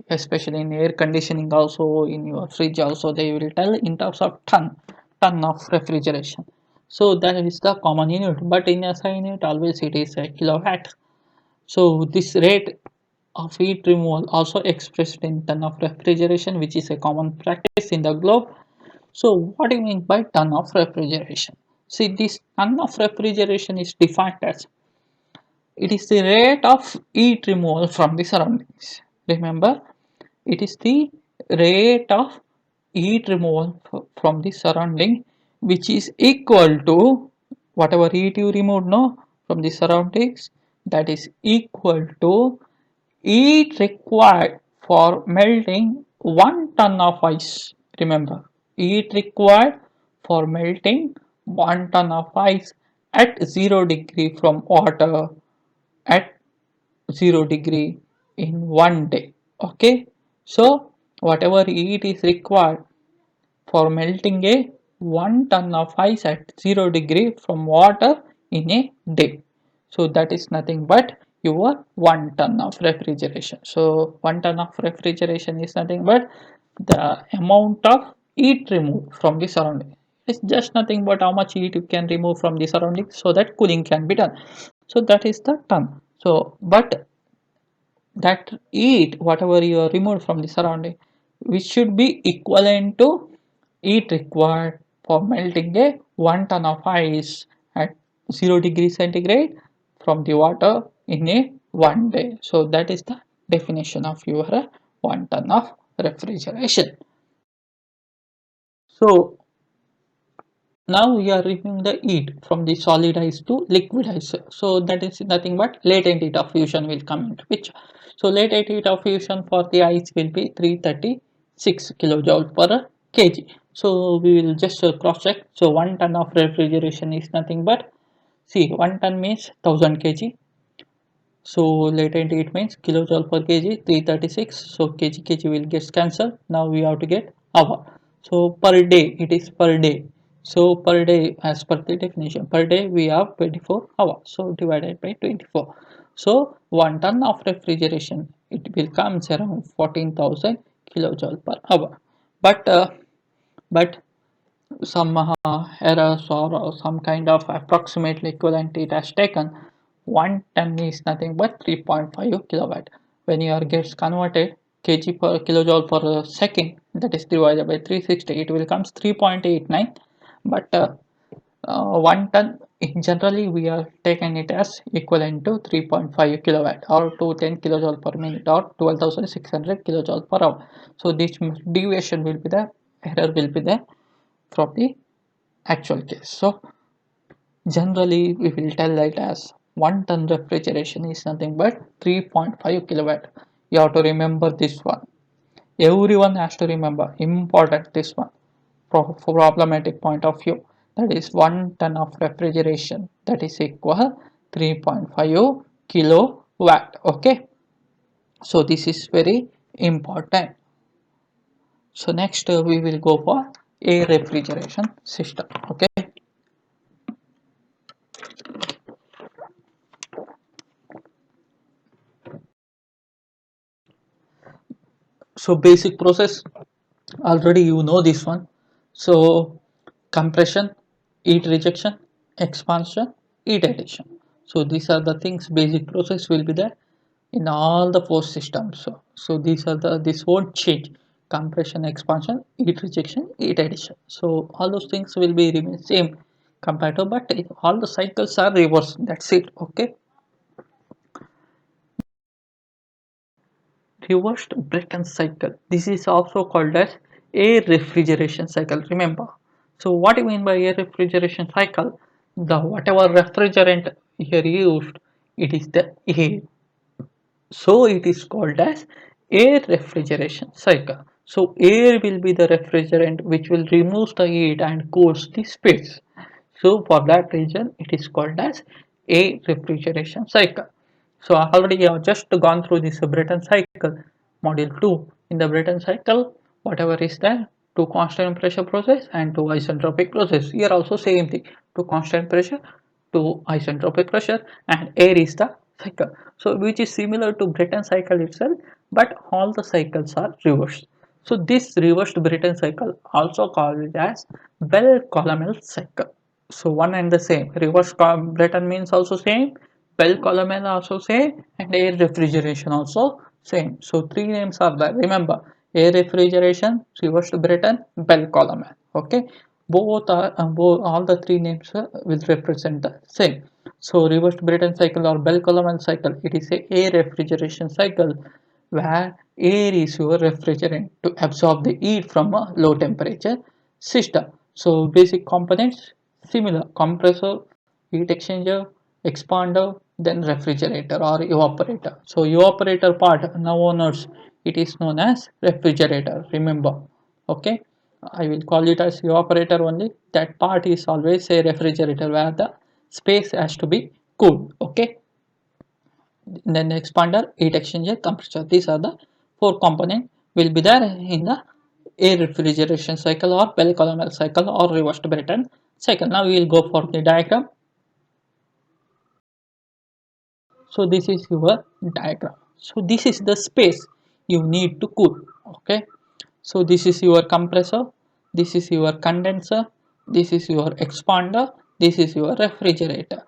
Especially in air conditioning, also in your fridge, also they will tell in terms of ton of refrigeration. So that is the common unit, but in SI unit always it is a kilowatt. So this rate of heat removal also expressed in ton of refrigeration, which is a common practice in the globe. So what do you mean by ton of refrigeration? See, this ton of refrigeration is defined as it is the rate of heat removal from the surroundings. Remember, it is the rate of heat removal from the surrounding, which is equal to whatever heat you remove no from the surroundings, that is equal to heat required for melting 1 ton of ice. Remember, heat required for melting 1 ton of ice at 0 degree from water at 0 degree in 1 day. Okay, so whatever heat is required for melting a 1 ton of ice at 0 degree from water in a day. So that is nothing but your 1 ton of refrigeration. So 1 ton of refrigeration is nothing but the amount of heat removed from the surrounding. It's just nothing but how much heat you can remove from the surroundings so that cooling can be done. So that is the ton. So but that heat whatever you are removed from the surrounding, which should be equivalent to heat required for melting a 1 ton of ice at 0 degree centigrade from the water in a 1 day. So that is the definition of your 1 ton of refrigeration. So now we are removing the heat from the solid ice to liquid ice. So that is nothing but latent heat of fusion will come into picture. So latent heat of fusion for the ice will be 336 kilojoule per kg. So we will just cross check. So 1 ton of refrigeration is nothing but, see, 1 ton means 1000 kg. So latent heat means kilojoule per kg 336. So kg will get cancelled. Now we have to get hour. So per day it is per day. So per day as per the definition per day we have 24 hours. So divided by 24. So 1 ton of refrigeration it will comes around 14,000 kilojoule per hour. But some errors or some kind of approximately equivalent it has taken. 1 ton is nothing but 3.5 kilowatt. When your gets converted kg per kilojoule per second, that is divided by 360, it will comes 3.89. But 1 ton in generally we are taking it as equivalent to 3.5 kilowatt or to 10 kilojoule per minute or 12,600 kilojoule per hour. So this deviation will be the error will be there from the actual case. So generally we will tell it as 1 ton refrigeration is nothing but 3.5 kilowatt. You have to remember this one. Everyone has to remember important this one for problematic point of view. That is 1 ton of refrigeration that is equal 3.5 kilowatt. Okay. So this is very important. So next we will go for air refrigeration system. Okay. So basic process already you know this one. So compression, heat rejection, expansion, heat addition. So these are the things basic process will be there in all the four systems. So these are the this won't change: compression, expansion, heat rejection, heat addition. So all those things will be remain same compared to, but all the cycles are reversed. That's it. Okay. Reversed Brayton cycle. This is also called as air refrigeration cycle. Remember. So what do you mean by air refrigeration cycle? The whatever refrigerant here used, it is the air. So it is called as air refrigeration cycle. So air will be the refrigerant which will remove the heat and cools the space. So for that reason it is called as air refrigeration cycle. So I already have just gone through this Brayton cycle module 2. In the Brayton cycle whatever is there, two constant pressure process and two isentropic process. Here also same thing, two constant pressure, two isentropic pressure, and air is the cycle. So which is similar to Brayton cycle itself, but all the cycles are reversed. So this reversed Brayton cycle also called as Bell-Colomel cycle. So one and the same, reverse Brayton means also same, Bell-Colomel also same, and air refrigeration also same. So three names are there. Remember, air refrigeration, reversed Brayton, Bell-Colomel. Okay, both are all the three names will represent the same. So reversed Brayton cycle or Bell-Colomel cycle, it is a air refrigeration cycle where air is your refrigerant to absorb the heat from a low temperature system. So basic components similar: compressor, heat exchanger, expander, then refrigerator or evaporator. So evaporator part now owners, it is known as refrigerator. Remember, okay. I will call it as evaporator only. That part is always a refrigerator where the space has to be cooled. Okay. Then expander, heat exchanger, compressor. These are the four components will be there in the air refrigeration cycle or Bell-Colomel cycle or reversed Brayton cycle. Now we will go for the diagram. So this is your diagram. So this is the space you need to cool. Okay. So this is your compressor, this is your condenser, this is your expander, this is your refrigerator.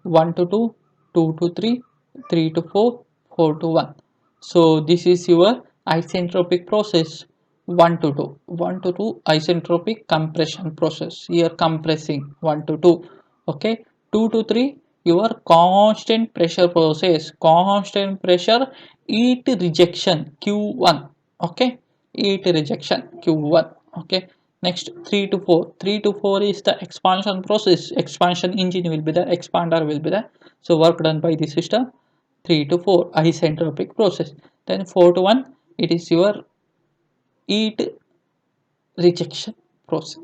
1 to 2, 2 to 3, 3 to 4, 4 to 1. So this is your isentropic process. 1 to 2, 1 to 2 isentropic compression process. Here compressing 1 to 2. Okay, 2 to 3 your constant pressure process, constant pressure heat rejection Q1. Okay, heat rejection Q1. Okay, next 3 to 4, 3 to 4 is the expansion process, expansion engine will be there, expander will be there. So work done by the system. 3 to 4 isentropic process. Then 4 to 1 it is your heat rejection process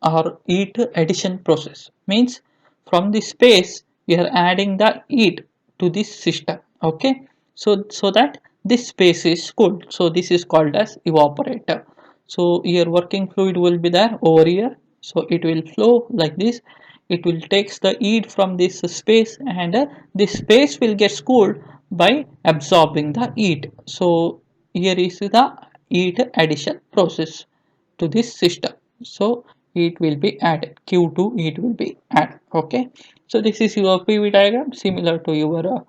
or heat addition process. Means from the space we are adding the heat to this system. Okay, so that this space is cooled. So this is called as evaporator. So here working fluid will be there over here, so it will flow like this. It will takes the heat from this space, and this space will get cooled by absorbing the heat. So here is the heat addition process to this system. So it will be added, Q2 it will be added. Okay, so this is your PV diagram similar to your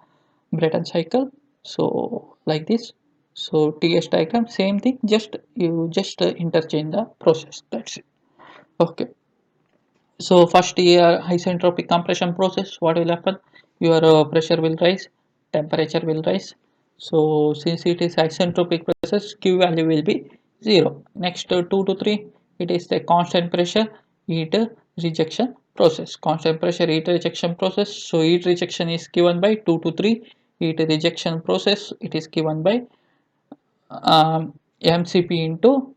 Brayton cycle. So like this. So TS diagram same thing, just you just interchange the process, that's it. Okay, so first here isentropic compression process, what will happen, your pressure will rise, temperature will rise. So since it is isentropic process, Q value will be 0. Next 2 to 3 it is the constant pressure heat rejection process, constant pressure heat rejection process. So heat rejection is given by 2 to 3, heat rejection process it is given by mcp into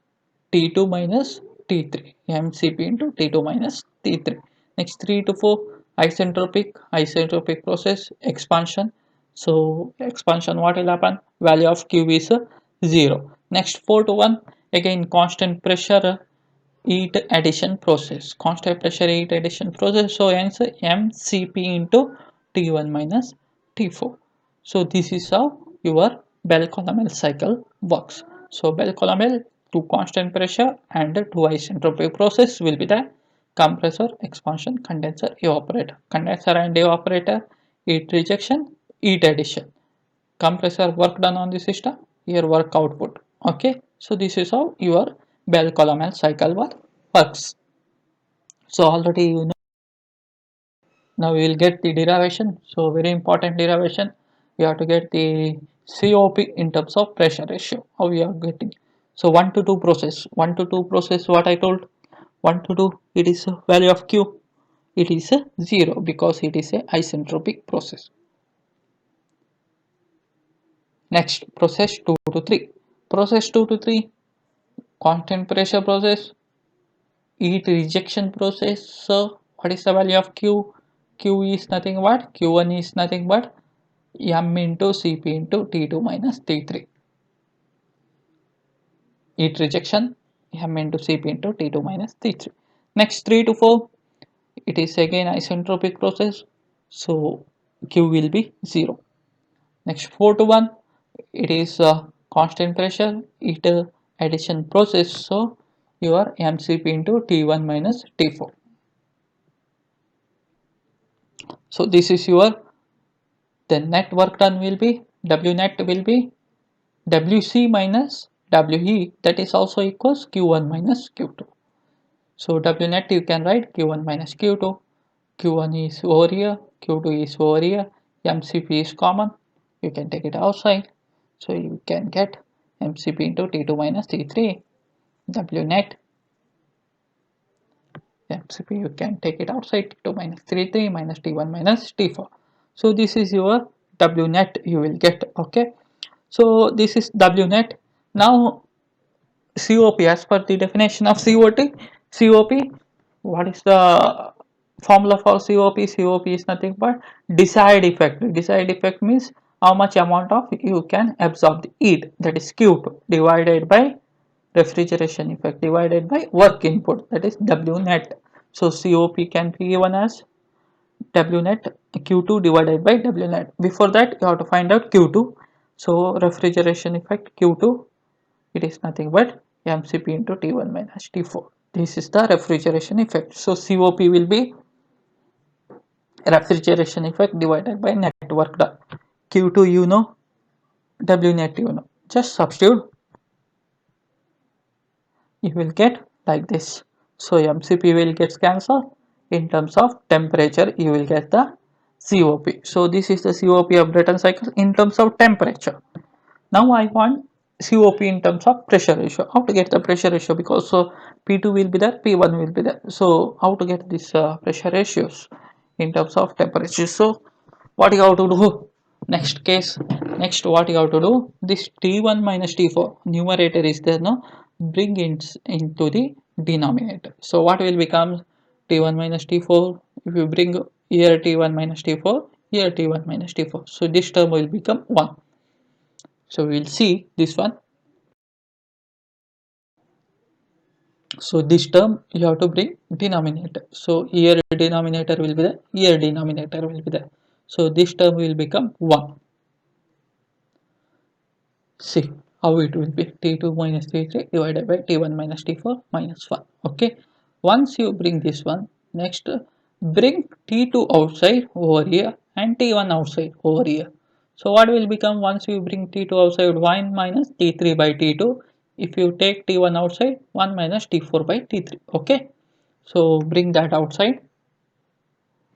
T2 minus T3, mcp into T2 minus T3. Next 3 to 4 isentropic process expansion. So expansion what will happen, value of Q is 0. Next 4 to 1 again constant pressure heat addition process, constant pressure heat addition process. So hence mcp into T1 minus T4. So this is how your Bell-Colomel cycle works. So Bell-Colomel, two constant pressure and two isentropic process will be the compressor, expansion, condenser, evaporator. Condenser and evaporator, heat rejection, heat addition. Compressor work done on the system, here work output. Okay, so this is how your Bell-Colomel cycle works. So already you know. Now we will get the derivation. So very important derivation. We have to get the COP in terms of pressure ratio. How we are getting. So 1 to 2 process. 1 to 2 process, what I told. 1 to 2 it is a value of Q. It is a 0 because it is a isentropic process. Next process 2 to 3. Process 2 to 3 constant pressure process, heat rejection process. So what is the value of Q? Q is nothing but Q1 is nothing but m into Cp into T2 minus T3. heat rejection, M into Cp into T2 minus T3. Next 3 to 4, it is again isentropic process, so Q will be 0. Next 4 to 1, it is a constant pressure heat addition process, so your mcp into T1 minus T4. So this is your, the net work done will be, W net will be Wc minus We, that is also equals Q1 minus Q2. So W net you can write Q1 minus Q2, Q1 is over here, Q2 is over here, MCP is common, you can take it outside, so you can get MCP into T2 minus T3, W net, MCP you can take it outside, T2 minus T3 minus T1 minus T4. So this is your W net you will get, okay. So this is W net. Now COP, as per the definition of COP, what is the formula for COP? COP is nothing but desired effect. Desired effect means how much amount of you can absorb the heat, that is Q2, divided by refrigeration effect divided by work input, that is W net. So COP can be given as W net Q2 divided by W net. Before that you have to find out Q2. So refrigeration effect Q2, it is nothing but mcp into T1 minus T4. This is the refrigeration effect. So COP will be refrigeration effect divided by net work done. Q2 you know, W net you know. Just substitute, you will get like this. So mcp will get cancelled. In terms of temperature you will get the COP. So this is the COP of Brayton cycle in terms of temperature. Now I want COP in terms of pressure ratio. How to get the pressure ratio? Because so P2 will be there, P1 will be there. So how to get this pressure ratios in terms of temperature? So what you have to do? Next case, next what you have to do? This T1 minus T4 numerator is there, no? Bring it into the denominator. So what will become T1 minus T4? If you bring here T1 minus T4, here T1 minus T4. So this term will become 1. So we will see this one. So this term you have to bring denominator. So here denominator will be there, here denominator will be there. So this term will become 1. See how it will be, T2 minus T3 divided by T1 minus T4 minus 1. Okay. Once you bring this one, next bring T2 outside over here and T1 outside over here. So what will become once you bring T2 outside? 1 minus T3 by T2. If you take T1 outside, 1 minus T4 by T3. Okay. So bring that outside.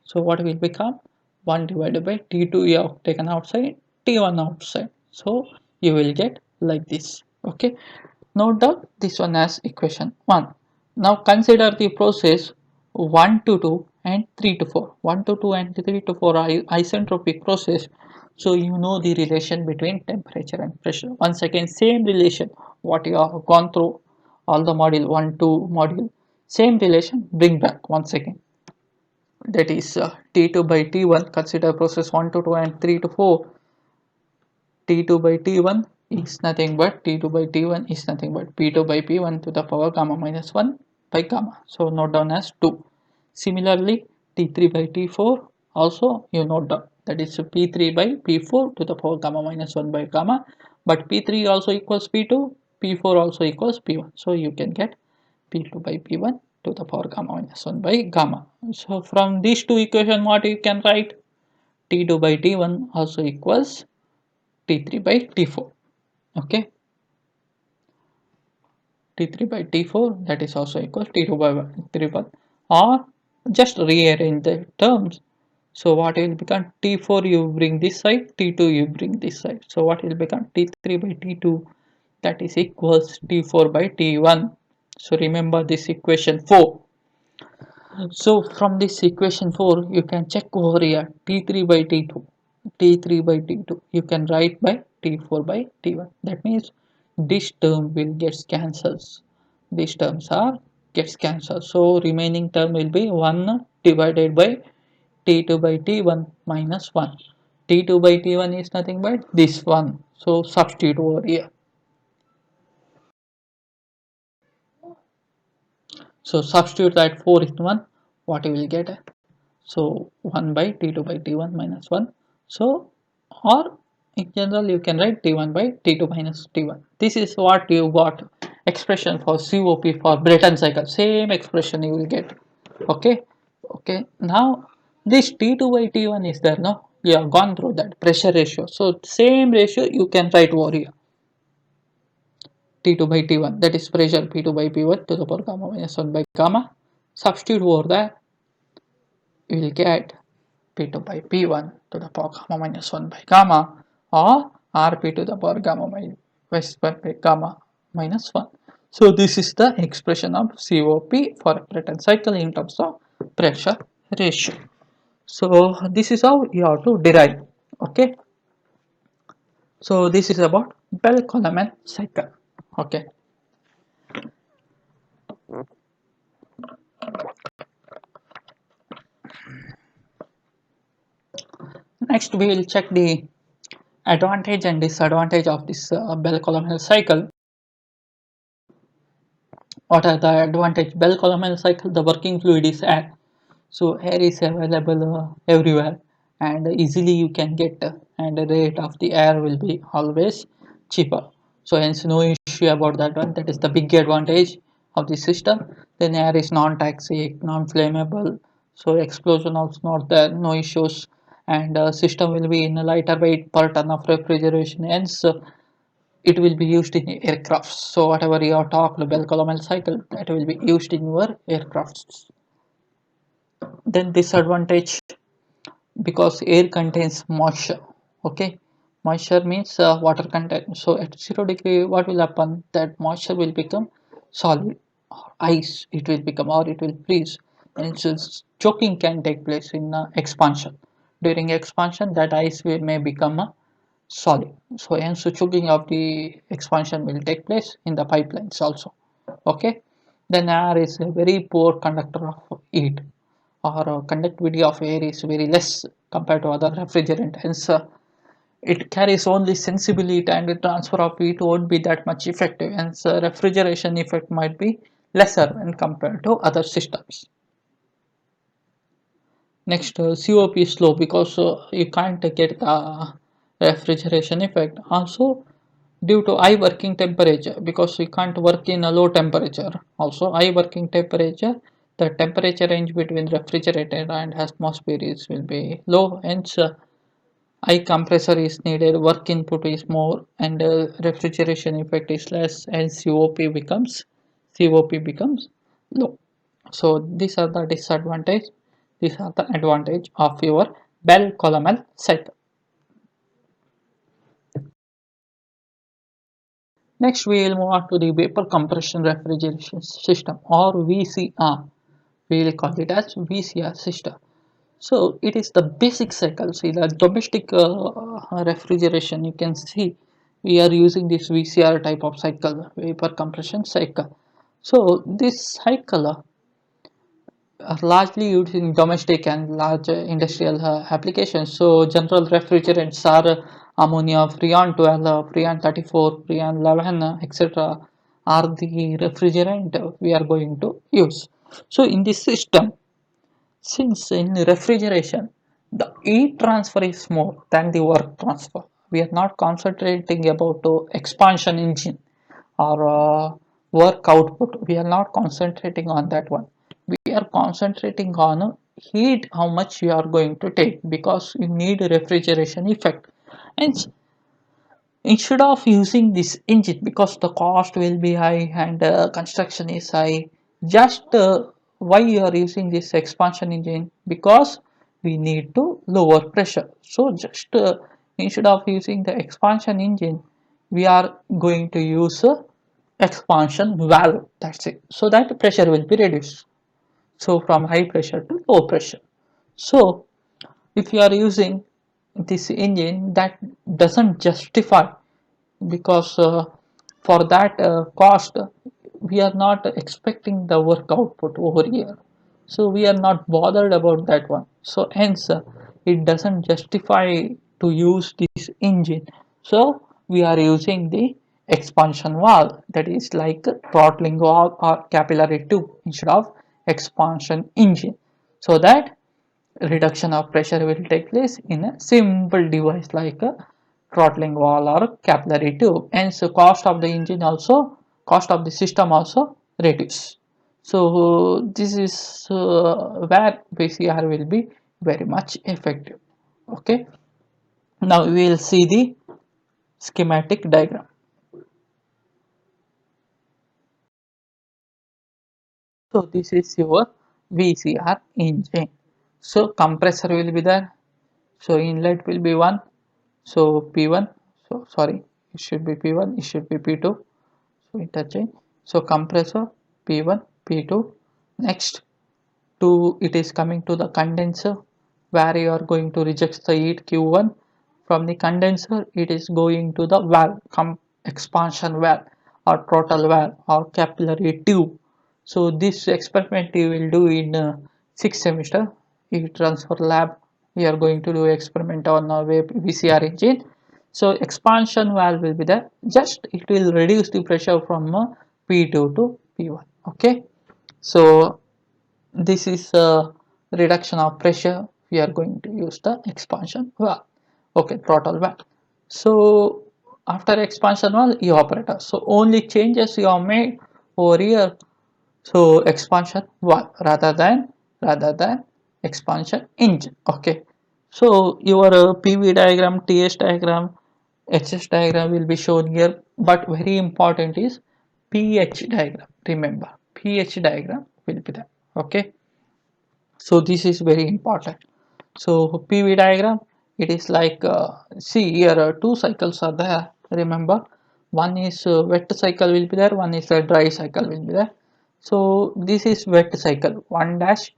So what will become? 1 divided by T2 you have taken outside, T1 outside. So you will get like this. Okay. Note down this one as equation 1. Now consider the process 1 to 2 and 3 to 4. 1 to 2 and 3 to 4 are isentropic process. So you know the relation between temperature and pressure. Once again, same relation what you have gone through all the module 1 2 module. Same relation, bring back once again. That is T2 by T1. Consider process 1 to 2 and 3 to 4. T2 by T1 is nothing but T2 by T1 is nothing but P2 by P1 to the power gamma minus 1 by gamma. So note down as 2. Similarly, T3 by T4 also you note down, that is P3 by P4 to the power gamma minus 1 by gamma. But P3 also equals P2, P4 also equals P1. So you can get P2 by P1 to the power gamma minus 1 by gamma. So from these two equations what you can write? T2 by T1 also equals T3 by T4. Okay, T3 by T4, that is also equal T2 by T1, or just rearrange the terms. So what will become? T4 you bring this side, T2 you bring this side. So what will become? T3 by T2, that is equals T4 by T1. So remember this equation 4. So from this equation 4 you can check over here T3 by T2, T3 by T2 you can write by T4 by T1. That means this term will get cancelled. These terms are gets cancelled. So remaining term will be 1 divided by T2 by T1 minus 1. T2 by T1 is nothing but this one. So substitute over here. So substitute that 4 in 1, what you will get? So 1 by T2 by T1 minus 1. So, or in general you can write T1 by T2 minus T1. This is what you got expression for COP for Brayton cycle. Same expression you will get. Okay. Okay. Now this T2 by T1 is there, no? You have gone through that pressure ratio. So same ratio you can write over here. T2 by T1, that is pressure P2 by P1 to the power gamma minus 1 by gamma. Substitute over that, you will get P2 by P1 to the power gamma minus 1 by gamma, or Rp to the power gamma minus 1 by gamma minus 1. So this is the expression of COP for a Brayton cycle in terms of pressure ratio. So this is how you have to derive. Okay. So this is about Bell-Coleman cycle. Okay. Next we will check the advantage and disadvantage of this Bell-Coleman cycle. What are the advantage? Bell-Coleman cycle, the working fluid is air. So air is available everywhere and easily you can get, and the rate of the air will be always cheaper. So hence no issue about that one. That is the big advantage of the system. Then air is non-toxic, non-flammable. So explosion also not there, no issues. And system will be in a lighter weight per ton of refrigeration. Hence it will be used in aircrafts. So whatever you have talked, Bell-Coleman cycle, that will be used in your aircrafts. Then disadvantage, because air contains moisture. Okay, moisture means water content. So at 0 degree, what will happen? That moisture will become solid, or ice. It will become, or it will freeze, and it's choking can take place in expansion. During expansion, that ice will may become solid. So hence choking of the expansion will take place in the pipelines also. Okay, then air is a very poor conductor of heat, or conductivity of air is very less compared to other refrigerant. Hence it carries only sensibility and the transfer of heat won't be that much effective. Hence refrigeration effect might be lesser when compared to other systems. Next, COP is low because you can't get the refrigeration effect. Also, due to high working temperature, because we can't work in a low temperature. Also, high working temperature, the temperature range between refrigerator and atmosphere is will be low. Hence, high compressor is needed. Work input is more, and refrigeration effect is less, and COP becomes low. So these are the disadvantage. These are the advantage of your Bell-Coleman cycle. Next, we will move on to the vapor compression refrigeration system, or VCR. We will call it as VCR system. So it is the basic cycle. See, the domestic refrigeration, you can see we are using this VCR type of cycle, vapor compression cycle. So this cycle are largely used in domestic and large industrial applications. So general refrigerants are ammonia, Freon 12, Freon 34, Freon 11, etc. are the refrigerant we are going to use. So in this system, since in refrigeration, the heat transfer is more than the work transfer. We are not concentrating about expansion engine or work output. We are not concentrating on that one. We are concentrating on heat, how much you are going to take, because you need a refrigeration effect. And instead of using this engine, because the cost will be high and construction is high, just why you are using this expansion engine? Because we need to lower pressure. So just instead of using the expansion engine, we are going to use a expansion valve, that's it, so that pressure will be reduced, so from high pressure to low pressure. So if you are using this engine, that doesn't justify, because for that cost we are not expecting the work output over here, so we are not bothered about that one. So hence it doesn't justify to use this engine, so we are using the expansion valve, that is like throttling valve or capillary tube instead of expansion engine, so that reduction of pressure will take place in a simple device like a throttling valve or capillary tube. Hence, the cost of the engine also, cost of the system also reduce. So this is where VCR will be very much effective. Okay. Now we will see the schematic diagram. So this is your VCR engine. So compressor will be there. So inlet will be one. So P1. So sorry, it should be P1. It should be P2. So interchange. So compressor P1, P2. Next, to it is coming to the condenser where you are going to reject the heat Q1. From the condenser, it is going to the valve, expansion valve or throttle valve or capillary tube. So this experiment you will do in sixth semester. Heat transfer lab. We are going to do experiment on a VCR engine. So expansion valve will be there. Just it will reduce the pressure from P2 to P1. Okay. So this is a reduction of pressure. We are going to use the expansion valve. Okay, throttle valve. So after expansion valve, evaporator. So only changes you have made over here. So expansion valve rather than expansion engine. Okay. So your PV diagram, TS diagram, HS diagram will be shown here. But very important is pH diagram. Remember, pH diagram will be there. Okay. So this is very important. So PV diagram, it is like see here two cycles are there. Remember, one is wet cycle will be there, one is a dry cycle will be there. So this is wet cycle 1 dash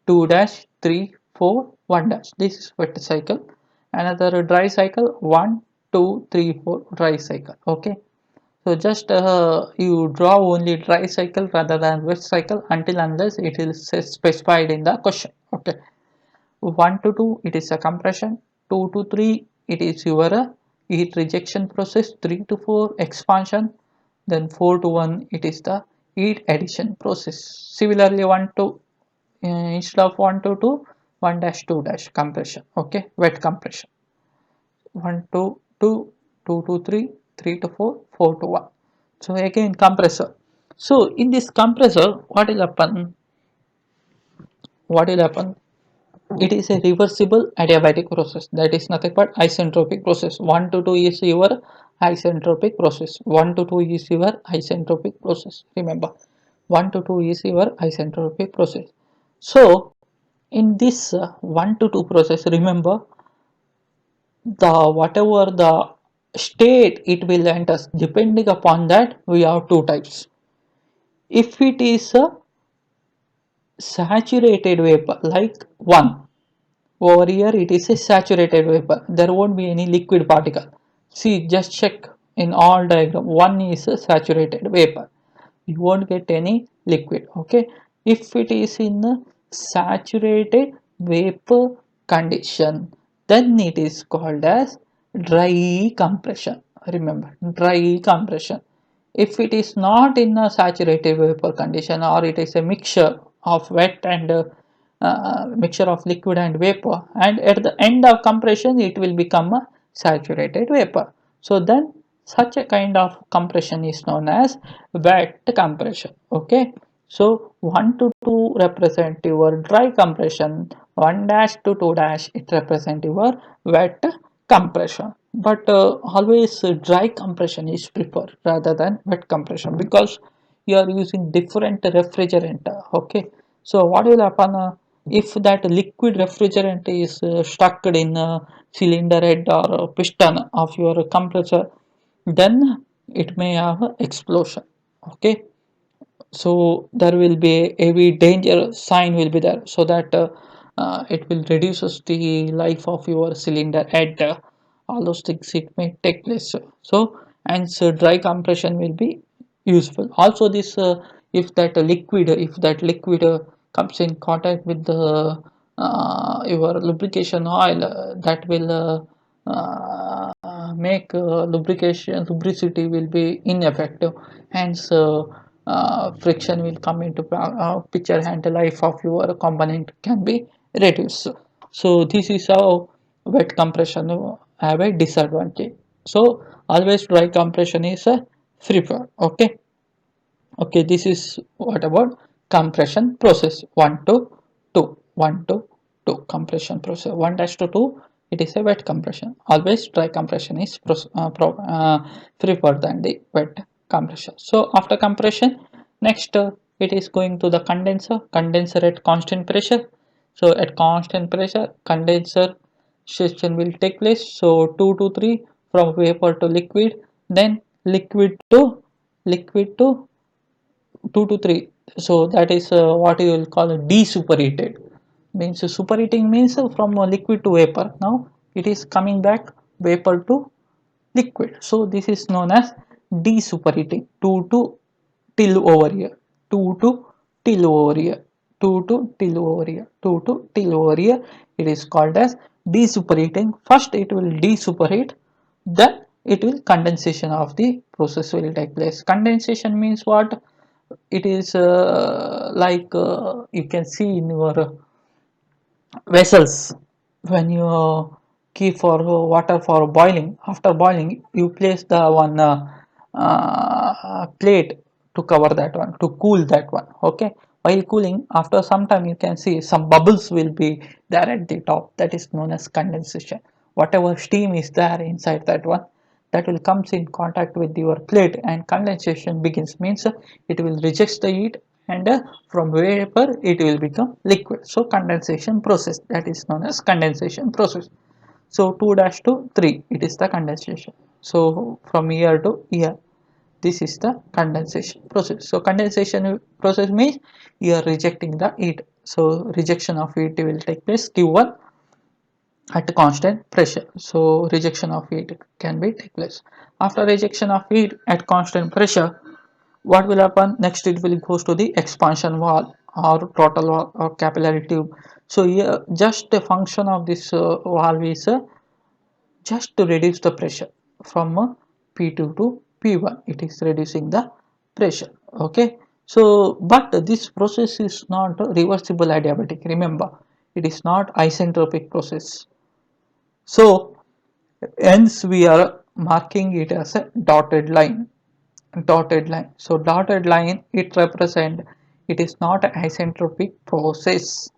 2 dash 3 4 1 dash, this is wet cycle. Another dry cycle 1 2 3 4 dry cycle. Okay. So just you draw only dry cycle rather than wet cycle until unless it is specified in the question. Okay. 1 to 2 it is a compression, 2 to 3 it is your heat rejection process, 3 to 4 expansion, then 4 to 1 it is the heat addition process. Similarly 1 to instead of 1 to 2, 1 dash 2 dash compression. Okay, wet compression. 1 to 2, 2 to 3, 3 to 4, 4 to 1. So again compressor. So in this compressor, what will happen? What will happen? It is a reversible adiabatic process. That is nothing but isentropic process. 1 to 2 is your isentropic process. 1 to 2 is your isentropic process. Remember, 1 to 2 is your isentropic process. So in this 1 to 2 process, remember the whatever the state it will enter, depending upon that we have two types. If it is a saturated vapor like 1, over here it is a saturated vapor, there won't be any liquid particle. See, just check in all diagram, 1 is a saturated vapor, you won't get any liquid. Okay. If it is in a saturated vapor condition, then it is called as dry compression. Remember, dry compression. If it is not in a saturated vapor condition, or it is a mixture of wet and mixture of liquid and vapor, and at the end of compression it will become a saturated vapor, so then such a kind of compression is known as wet compression. Okay. So 1 to 2 represent your dry compression, 1 dash to 2 dash it represent your wet compression. But always dry compression is preferred rather than wet compression, because you are using different refrigerant. Okay. So what will happen if that liquid refrigerant is stuck in cylinder head or piston of your compressor, then it may have a explosion. Okay. So there will be a heavy danger sign will be there, so that it will reduces the life of your cylinder head. All those things it may take place. So and so dry compression will be useful. Also this if that liquid comes in contact with the your lubrication oil, that will make lubricity will be ineffective. Hence, friction will come into picture and the life of your component can be reduced. So this is how wet compression have a disadvantage. So always dry compression is a preferred. Okay. Okay, this is what about compression process 1 to 2, 1 to 2 compression process 1 dash to 2. It is a wet compression. Always dry compression is preferred than the wet compression. So after compression, next it is going to the condenser at constant pressure. So at constant pressure, condenser session will take place. So 2 to 3 from vapor to liquid, then liquid to 2 to 3. So that is what you will call a de-superheated. Means superheating means from liquid to vapor. Now it is coming back vapor to liquid. So this is known as de-superheating. 2 to till over here, 2 to till over here, 2 to till over here, 2 to till over here. It is called as de-superheating. First it will de-superheat, then it will condensation of the process will take place. Condensation means what? It is like you can see in your vessels. When you keep for water for boiling, after boiling you place the one plate to cover that one, to cool that one. Okay, while cooling, after some time you can see some bubbles will be there at the top. That is known as condensation. Whatever steam is there inside that one, that will comes in contact with your plate and condensation begins. Means it will reject the heat, and from vapor it will become liquid. So condensation process, that is known as condensation process. So 2 dash to 3, it is the condensation. So from here to here, this is the condensation process. So condensation process means you are rejecting the heat. So rejection of heat will take place Q1 at constant pressure. So rejection of heat can be take place. After rejection of heat at constant pressure, what will happen next? It will goes to the expansion valve or throttle valve or capillary tube. So here just a function of this valve is just to reduce the pressure from P2 to P1. It is reducing the pressure. Okay, so but this process is not reversible adiabatic. Remember, it is not isentropic process. So hence we are marking it as a dotted line. Dotted line. So dotted line, it represent, it is not an isentropic process.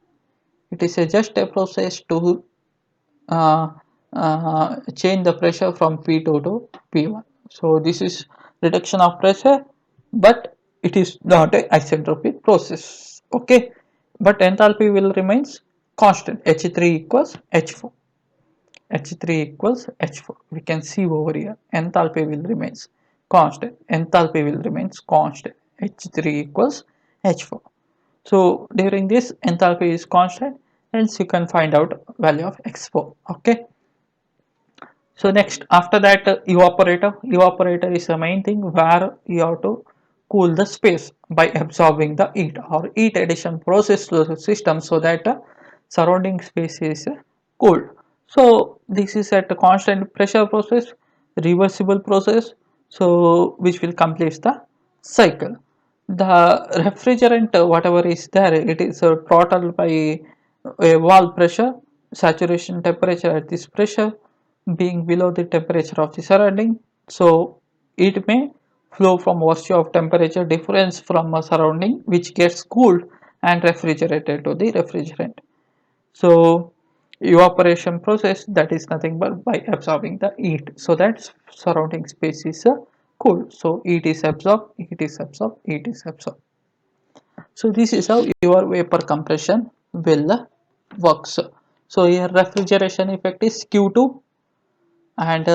It is just a process to uh, change the pressure from P2 to P1. So this is reduction of pressure, but it is not a isentropic process. Okay, but enthalpy will remains constant. H3 equals H4. H3 equals H4. We can see over here. Enthalpy will remains constant. Enthalpy will remains constant. H3 equals H4. So during this enthalpy is constant, hence you can find out value of X4. Okay. So next, after that, evaporator is the main thing where you have to cool the space by absorbing the heat or heat addition process to the system, so that surrounding space is cooled. So this is at a constant pressure process, reversible process, so which will complete the cycle. The refrigerant whatever is there, it is throttled by a valve pressure, saturation temperature at this pressure being below the temperature of the surrounding. So it may flow from virtue of temperature difference from a surrounding, which gets cooled and refrigerated to the refrigerant. So evaporation process, that is nothing but by absorbing the heat, so that surrounding space is cool. So heat is absorbed, heat is absorbed, heat is absorbed. So this is how your vapor compression will works. So here refrigeration effect is Q2, and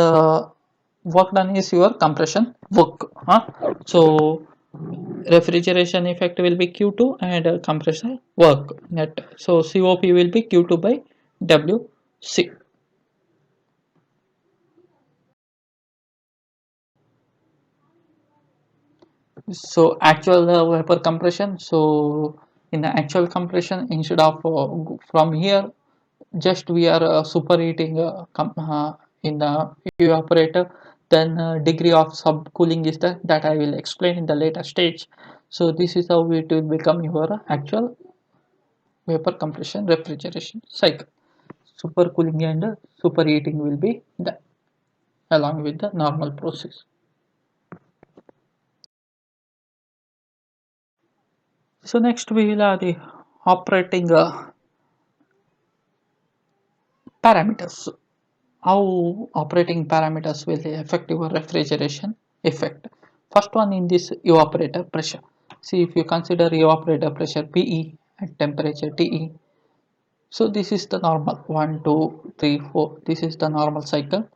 work done is your compression work. So refrigeration effect will be Q2 and compression work net. So COP will be Q2 by WC. So actual vapor compression. So in the actual compression, instead of from here, just we are superheating in the evaporator. Then degree of subcooling is that I will explain in the later stage. So this is how it will become your actual vapor compression refrigeration cycle. Supercooling and superheating will be done along with the normal process. So next we will have the operating parameters. How operating parameters will affect your refrigeration effect. First one in this evaporator pressure. See, if you consider evaporator pressure PE and temperature TE, so this is the normal 1 2 3 4, this is the normal cycle.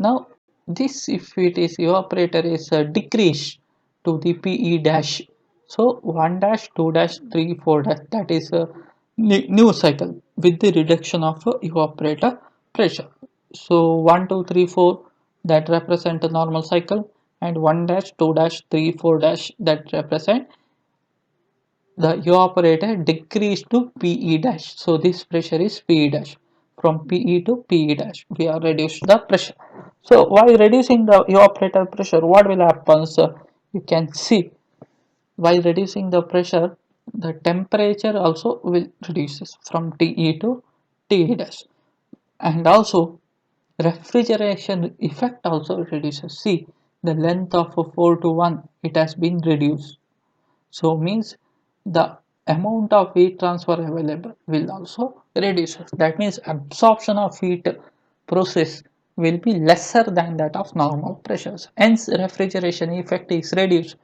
Now this, if it is evaporator is decreased to the PE dash, so 1 dash 2 dash 3 4 dash, that is a new cycle with the reduction of evaporator pressure. So 1 2 3 4 that represent a normal cycle, and 1 dash 2 dash 3 4 dash that represent the evaporator decreased to PE dash. So this pressure is PE dash. From PE to PE dash, we are reduced the pressure. So while reducing the evaporator pressure, what will happen? So you can see, while reducing the pressure, the temperature also will reduces from TE to TE dash, and also refrigeration effect also reduces. See, the length of a 4 to 1, it has been reduced, so means the amount of heat transfer available will also reduce. That means absorption of heat process will be lesser than that of normal pressures. Hence refrigeration effect is reduced.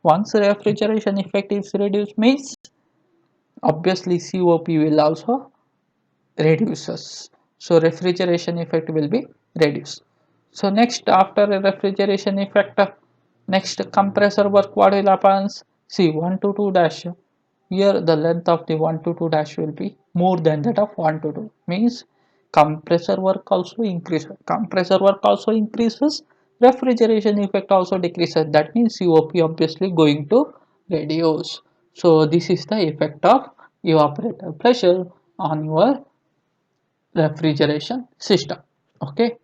Once refrigeration effect is reduced means obviously COP will also reduces. So refrigeration effect will be reduced. So next, after a refrigeration effect, next compressor work, what will happens? See, 1 to 2 dash, here the length of the 1 to 2 dash will be more than that of 1 to 2, means compressor work also increases. Compressor work also increases, refrigeration effect also decreases. That means COP obviously going to reduce. So this is the effect of evaporator pressure on your refrigeration system. Okay,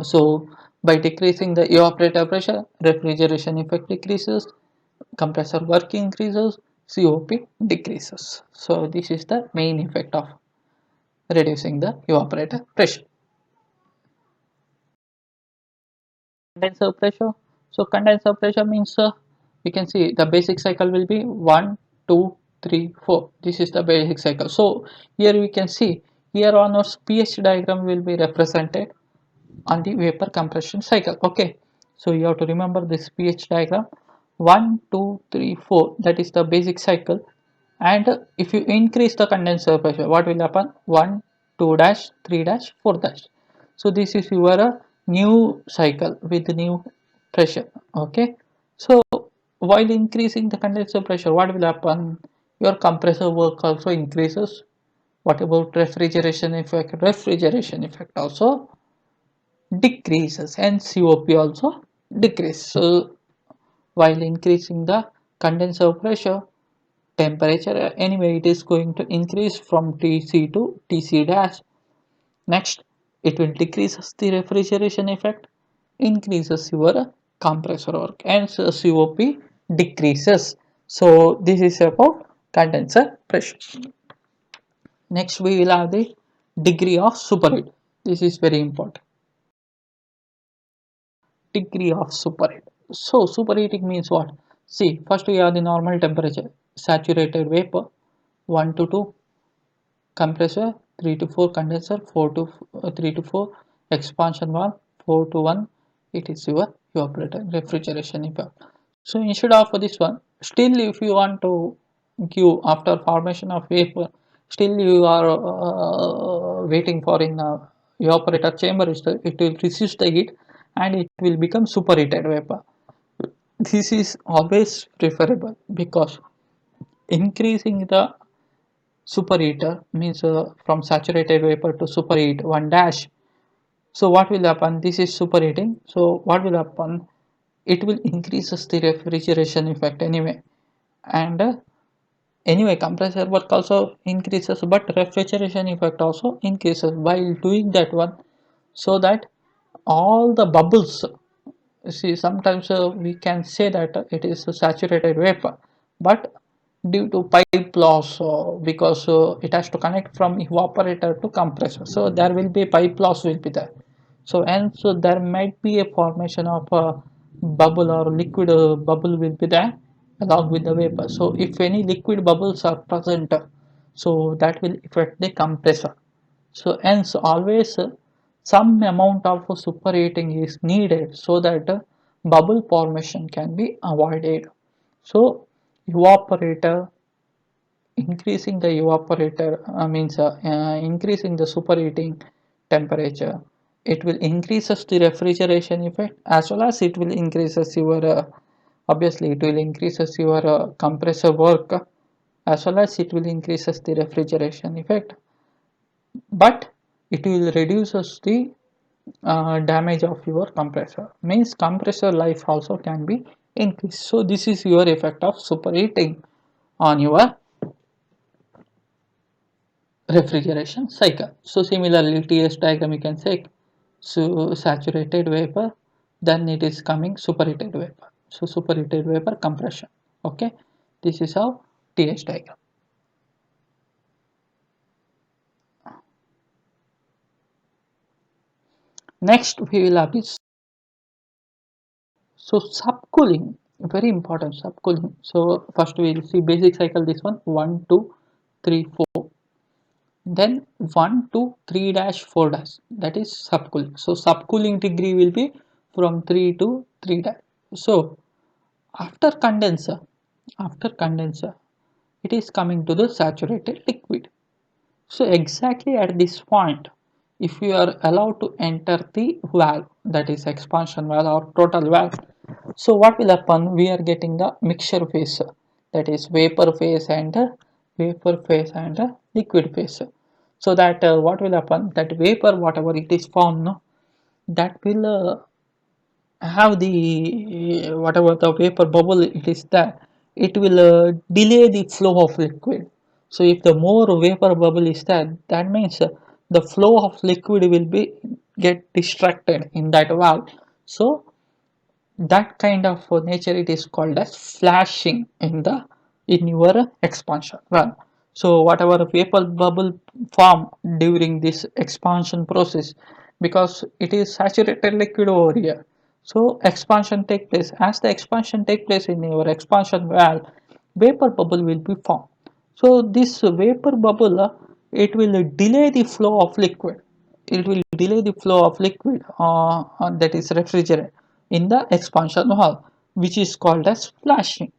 so by decreasing the evaporator pressure, refrigeration effect decreases, compressor work increases, COP decreases. So this is the main effect of reducing the evaporator pressure. Condenser pressure. So condenser pressure means we can see the basic cycle will be 1 2 3 4. This is the basic cycle. So here we can see, here on our pH diagram will be represented on the vapor compression cycle. Okay, so you have to remember this pH diagram. 1 2 3 4, that is the basic cycle. And if you increase the condenser pressure, what will happen? 1 2 dash 3 dash 4 dash. So this is your new cycle with the new pressure. Okay, so while increasing the condenser pressure, what will happen? Your compressor work also increases. What about refrigeration effect? Refrigeration effect also decreases, and COP also decreases. So while increasing the condenser pressure, temperature anyway it is going to increase from TC to TC dash. Next, it will decreases the refrigeration effect, increases your compressor work, and so COP decreases. So this is about condenser pressure. Next we will have the degree of superheat. This is very important. Degree of superheat. So superheating means what? See, first we have the normal temperature, saturated vapor, 1 to 2 compressor, 3 to 4 condenser, 4 to 3 to 4 expansion valve, 4 to 1 it is your evaporator refrigeration effect. So instead of this one, still if you want to give after formation of vapor, still you are waiting for in evaporator chamber, it will resist the heat and it will become superheated vapor. This is always preferable because increasing the superheater means from saturated vapor to superheat 1 dash. So what will happen? This is superheating. So what will happen? It will increases the refrigeration effect anyway, and anyway compressor work also increases, but refrigeration effect also increases while doing that one, so that all the bubbles. See, sometimes we can say that it is a saturated vapor, but due to pipe loss, because it has to connect from evaporator to compressor, so there will be pipe loss will be there. So and so there might be a formation of a bubble or liquid bubble will be there along with the vapor. So if any liquid bubbles are present, so that will affect the compressor. So hence always some amount of superheating is needed so that bubble formation can be avoided. So evaporator, increasing the evaporator means increasing the superheating temperature. It will increases the refrigeration effect, as well as it will increases your obviously it will increases your compressor work, as well as it will increases the refrigeration effect, but it will reduces the damage of your compressor, means compressor life also can be increased. So this is your effect of superheating on your refrigeration cycle. So similarly, TS diagram you can say, so saturated vapor, then it is coming superheated vapor. So superheated vapor compression. Okay, this is how TS diagram. Next we will have is, so subcooling, very important subcooling. So first we will see basic cycle, this one, 2, 3, 4. Then 1 to 3 dash 4 dash, that is subcooling. So subcooling degree will be from 3 to 3 dash. So after condenser, after condenser, it is coming to the saturated liquid. So exactly at this point, if you are allowed to enter the valve, that is expansion valve or total valve, so what will happen? We are getting the mixture phase, that is vapor phase and liquid phase. So that what will happen? That vapor, whatever it is formed, no, that will have the whatever the vapor bubble it is there, it will delay the flow of liquid. So if the more vapor bubble is there, that means the flow of liquid will be get distracted in that valve. So that kind of nature it is called as flashing in the in your expansion well. So whatever vapor bubble form during this expansion process, because it is saturated liquid over here, so expansion take place. As the expansion take place in your expansion valve, vapor bubble will be formed. So this vapor bubble it will delay the flow of liquid, it will delay the flow of liquid that is refrigerant in the expansion valve, which is called as flashing.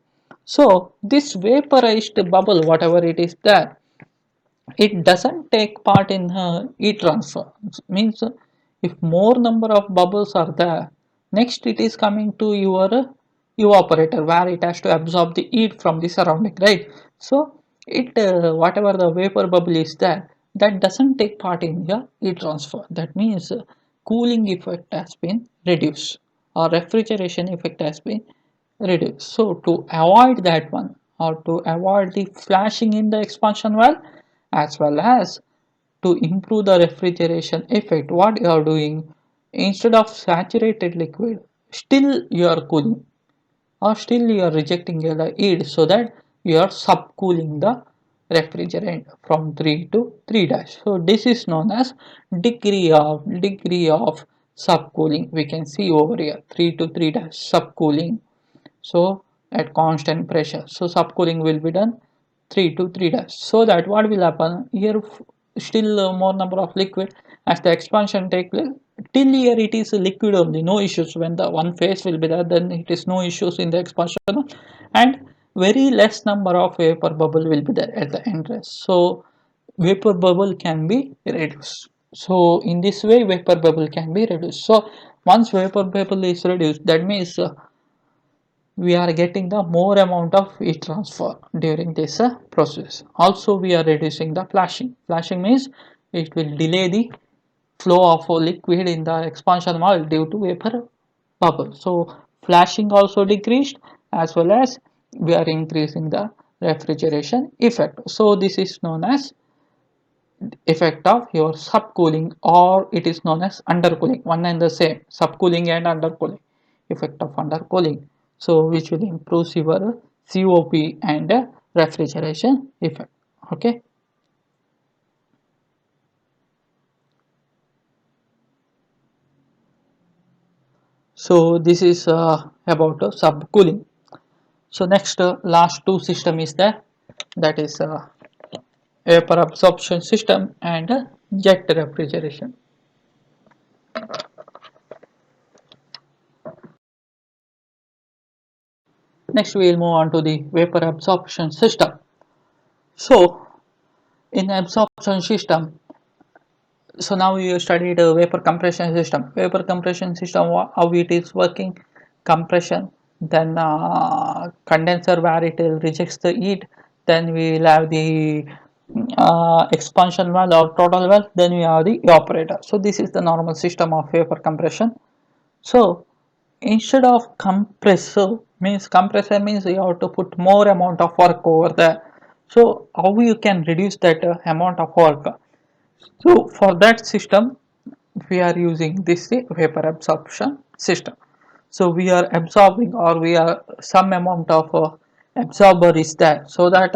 So this vaporized bubble, whatever it is there, it doesn't take part in heat transfer. Means if more number of bubbles are there, next it is coming to your evaporator where it has to absorb the heat from the surrounding, right? So it whatever the vapor bubble is there, that doesn't take part in the heat transfer. That means cooling effect has been reduced or refrigeration effect has been reduced. So to avoid that one, or to avoid the flashing in the expansion valve, as well as to improve the refrigeration effect, what you are doing, instead of saturated liquid, still you are cooling, or still you are rejecting the heat, so that you are subcooling the refrigerant from 3 to 3 dash. So this is known as degree of subcooling. We can see over here 3 to 3 dash subcooling. So at constant pressure, so subcooling will be done 3 to 3 dash. So that what will happen here, still more number of liquid as the expansion take place. Till here it is a liquid only, no issues. When the one phase will be there, then it is no issues in the expansion, and very less number of vapor bubble will be there at the entrance. So vapor bubble can be reduced. So in this way vapor bubble can be reduced. So once vapor bubble is reduced, that means we are getting the more amount of heat transfer during this process. Also we are reducing the flashing. Flashing means it will delay the flow of liquid in the expansion valve due to vapor bubble. So flashing also decreased, as well as we are increasing the refrigeration effect. So this is known as effect of your subcooling, or it is known as undercooling, one and the same, subcooling and undercooling, effect of undercooling, so which will improve your COP and refrigeration effect. Okay, so this is about subcooling. So next, last two system is there, that is vapor absorption system and jet refrigeration. Next we will move on to the vapor absorption system. So in absorption system, so now you studied vapor compression system. Vapor compression system, how it is working: compression, then condenser where it will rejects the heat, then we will have the expansion valve or throttle valve, then we have the evaporator. So this is the normal system of vapor compression. So instead of compressor means you have to put more amount of work over there. So how you can reduce that amount of work? So for that system, we are using this vapor absorption system. So we are absorbing, or we are some amount of absorber is there, so that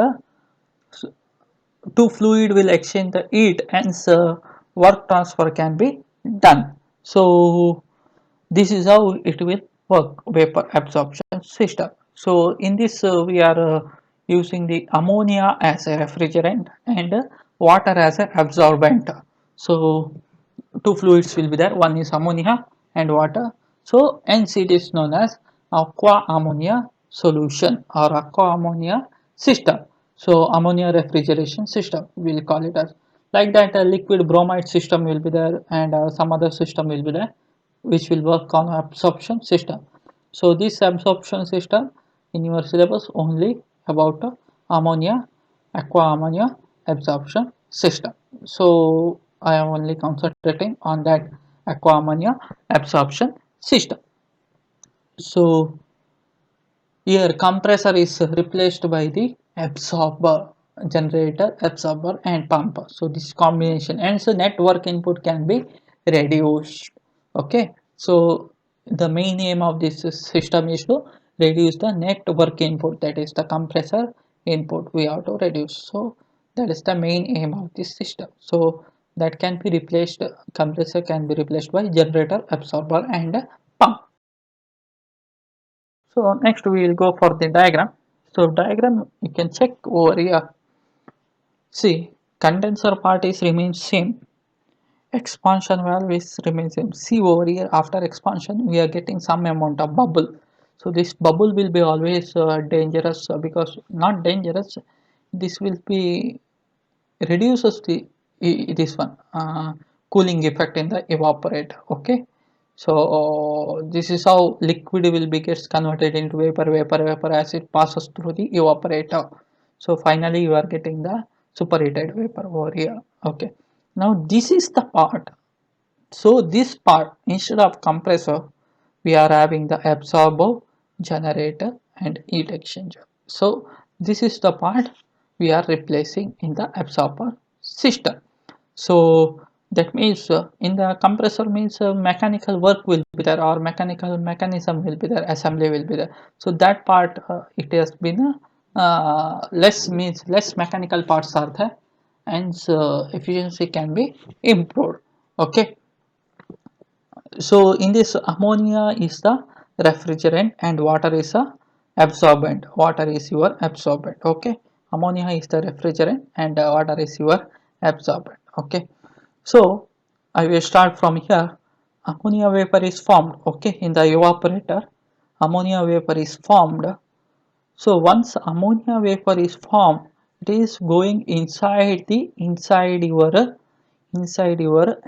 two fluid will exchange the heat, and work transfer can be done. So this is how it will work, vapor absorption system. So in this we are using the ammonia as a refrigerant and water as an absorbent. So two fluids will be there, one is ammonia and water. So hence it is known as aqua ammonia solution or aqua ammonia system. So ammonia refrigeration system we'll call it as. Like that, a liquid bromide system will be there, and some other system will be there which will work on absorption system. So this absorption system in your syllabus only about ammonia, aqua ammonia absorption system. So I am only concentrating on that aqua ammonia absorption system. So here compressor is replaced by the absorber, generator, absorber and pump. So this combination, and so network input can be reduced. Okay, so the main aim of this system is to reduce the network input, that is the compressor input we have to reduce. So that is the main aim of this system. So that can be replaced, compressor can be replaced by generator, absorber and pump. So next we will go for the diagram. So diagram you can check over here. See, condenser part is remains same. Expansion valve is remains same. See over here, after expansion we are getting some amount of bubble. So this bubble will be always dangerous, because not dangerous. This will be reduces the this one cooling effect in the evaporator. Okay, so this is how liquid will be gets converted into vapor as it passes through the evaporator. So finally you are getting the superheated vapor over here. Okay, now this is the part. So this part, instead of compressor, we are having the absorber, generator and heat exchanger. So this is the part we are replacing in the absorber system. So that means in the compressor means mechanical work will be there, or mechanical mechanism will be there, assembly will be there. So that part it has been less, means less mechanical parts are there, and efficiency can be improved. Okay, so in this, ammonia is the refrigerant and water is a absorbent. Water is your absorbent. Okay, ammonia is the refrigerant and water is your absorbent. Okay, so I will start from here. Ammonia vapor is formed. Okay, in the evaporator, ammonia vapor is formed. So once ammonia vapor is formed, it is going inside your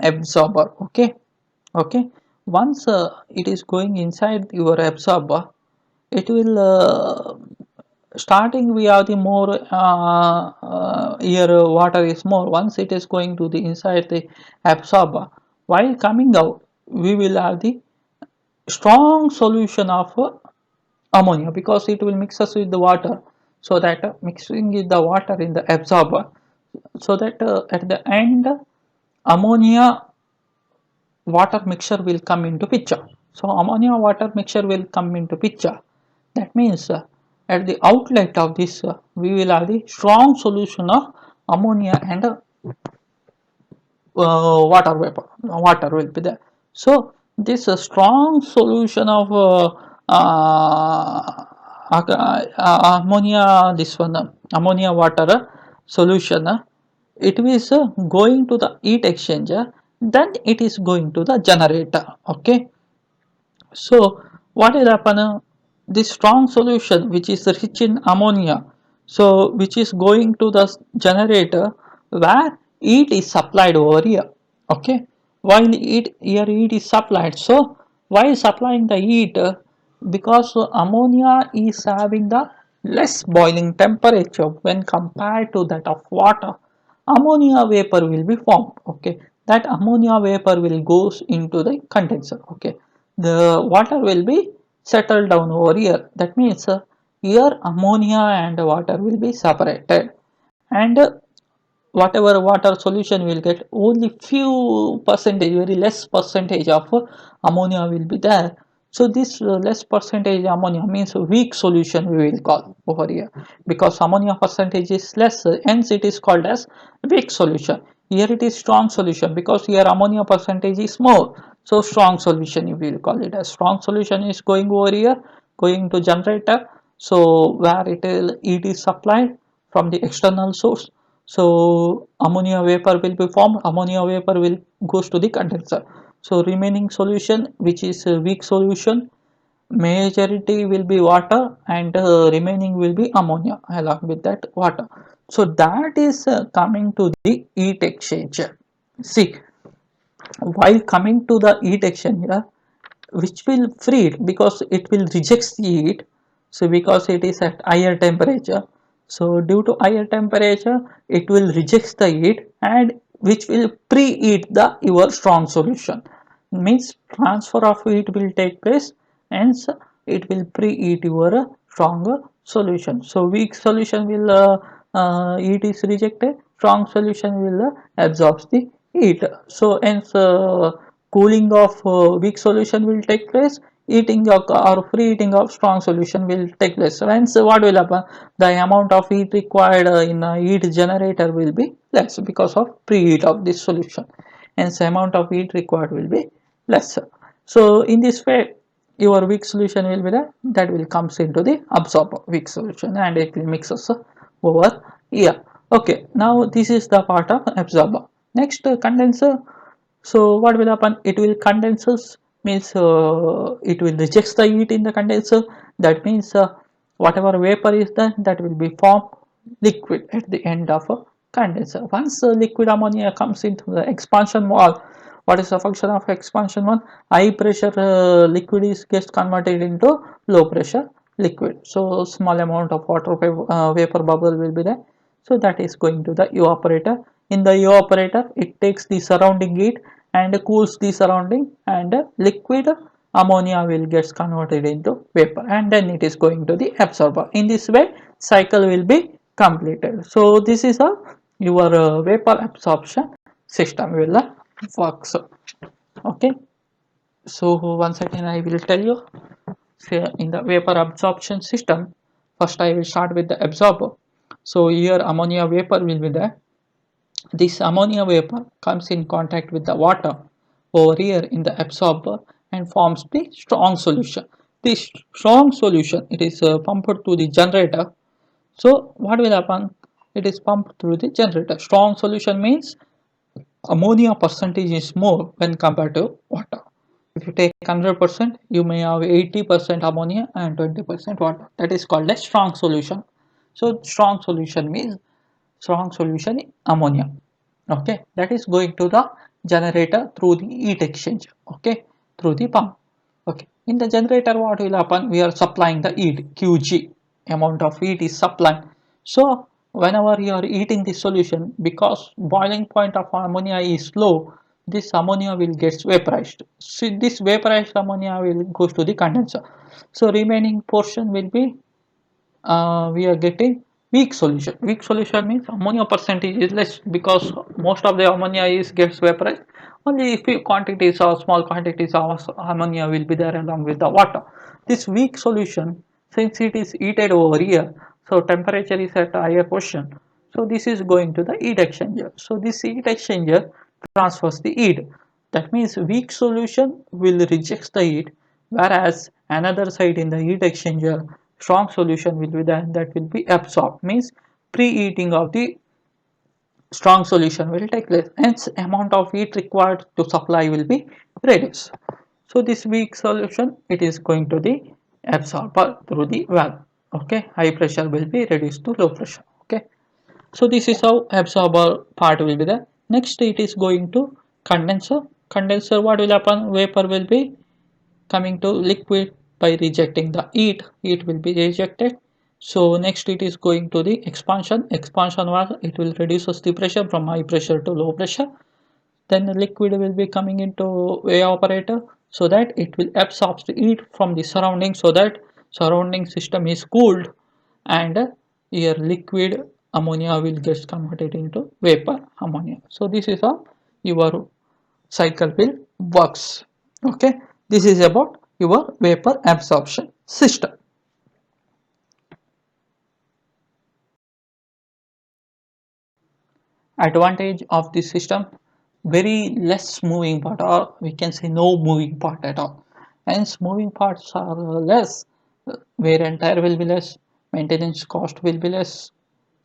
absorber. Okay, okay, once it is going inside your absorber, it will starting we have the more here water is more. Once it is going to the inside the absorber, while coming out we will have the strong solution of ammonia, because it will mix us with the water. So that mixing with the water in the absorber, so that at the end ammonia water mixture will come into picture. So ammonia water mixture will come into picture. That means at the outlet of this we will have the strong solution of ammonia and water vapor. Water will be there. So this strong solution of ammonia, this one ammonia water solution, it is going to the heat exchanger, then it is going to the generator. Okay, so what will happen? This strong solution which is rich in ammonia, so which is going to the generator where heat is supplied over here. Okay, while heat is supplied. So while supplying the heat, because ammonia is having the less boiling temperature when compared to that of water, ammonia vapor will be formed. Okay, that ammonia vapor will goes into the condenser. Okay, the water will be settled down over here. That means here ammonia and water will be separated, and whatever water solution will get, only few percentage, very less percentage of ammonia will be there. So this less percentage ammonia means weak solution we will call over here, because ammonia percentage is less, hence it is called as weak solution. Here it is strong solution because here ammonia percentage is more, so strong solution you will call it as. Strong solution is going over here, going to generator, so where it is supplied from the external source. So ammonia vapor will be formed, ammonia vapor will goes to the condenser. So remaining solution which is a weak solution, majority will be water, and remaining will be ammonia along with that water. So that is coming to the heat exchanger. See, while coming to the heat exchanger, which will free it because it will reject the heat, so because it is at higher temperature, so due to higher temperature it will reject the heat, and which will preheat the your strong solution, means transfer of heat will take place, hence it will preheat your stronger solution. So weak solution will heat is rejected, strong solution will absorb the heat. So hence cooling of weak solution will take place, heating of, or preheating of strong solution will take place. So hence what will happen, the amount of heat required in a heat generator will be less because of preheat of this solution, hence the amount of heat required will be lesser. So in this way your weak solution will be there, that will comes into the absorber weak solution, and it will mix us over here. Okay, now this is the part of absorber. Next condenser. So what will happen, it will condenses, means it will reject the heat in the condenser. That means whatever vapor is there, that will be formed liquid at the end of a condenser. Once liquid ammonia comes into the expansion wall, what is the function of expansion one? High pressure liquid is gets converted into low pressure liquid, so small amount of water vapor bubble will be there, so that is going to the evaporator. In the evaporator it takes the surrounding heat and cools the surrounding, and liquid ammonia will gets converted into vapor, and then it is going to the absorber. In this way cycle will be completed. So this is how your vapor absorption system will works. Okay, so once again I will tell you. So in the vapor absorption system, first I will start with the absorber. So here ammonia vapor will be there. This ammonia vapor comes in contact with the water over here in the absorber and forms the strong solution. This strong solution, it is pumped to the generator. So what will happen, it is pumped through the generator. Strong solution means ammonia percentage is more when compared to water. If you take 100%, you may have 80% ammonia and 20% water. That is called a strong solution. So strong solution means strong solution ammonia. Okay, that is going to the generator through the heat exchanger. Okay, through the pump. Okay, in the generator what will happen, we are supplying the heat, Qg, amount of heat is supplied. So whenever you are heating the solution, because boiling point of ammonia is low, this ammonia will get vaporized. So this vaporized ammonia will goes to the condenser. So remaining portion will be we are getting Weak solution. Weak solution means ammonia percentage is less because most of the ammonia is gets vaporized. Only a few quantities or small quantities of ammonia will be there along with the water. This weak solution, since it is heated over here, so temperature is at a higher position. So this is going to the heat exchanger. So this heat exchanger transfers the heat. That means weak solution will reject the heat, whereas another side in the heat exchanger strong solution will be that will be absorbed, means preheating of the strong solution will take place, hence amount of heat required to supply will be reduced. So this weak solution it is going to the absorber through the valve. Okay, high pressure will be reduced to low pressure. Okay, so this is how absorber part will be there. Next it is going to condenser. Condenser, what will happen, vapor will be coming to liquid by rejecting the heat will be rejected. So next it is going to the expansion was it will reduces the pressure from high pressure to low pressure. Then the liquid will be coming into evaporator so that it will absorb the heat from the surrounding, so that surrounding system is cooled, and here liquid ammonia will get converted into vapor ammonia. So this is how your cycle will works. Okay, this is about your vapor absorption system. Advantage of this system, very less moving part, or we can say no moving part at all. Hence moving parts are less, wear and tear will be less, maintenance cost will be less.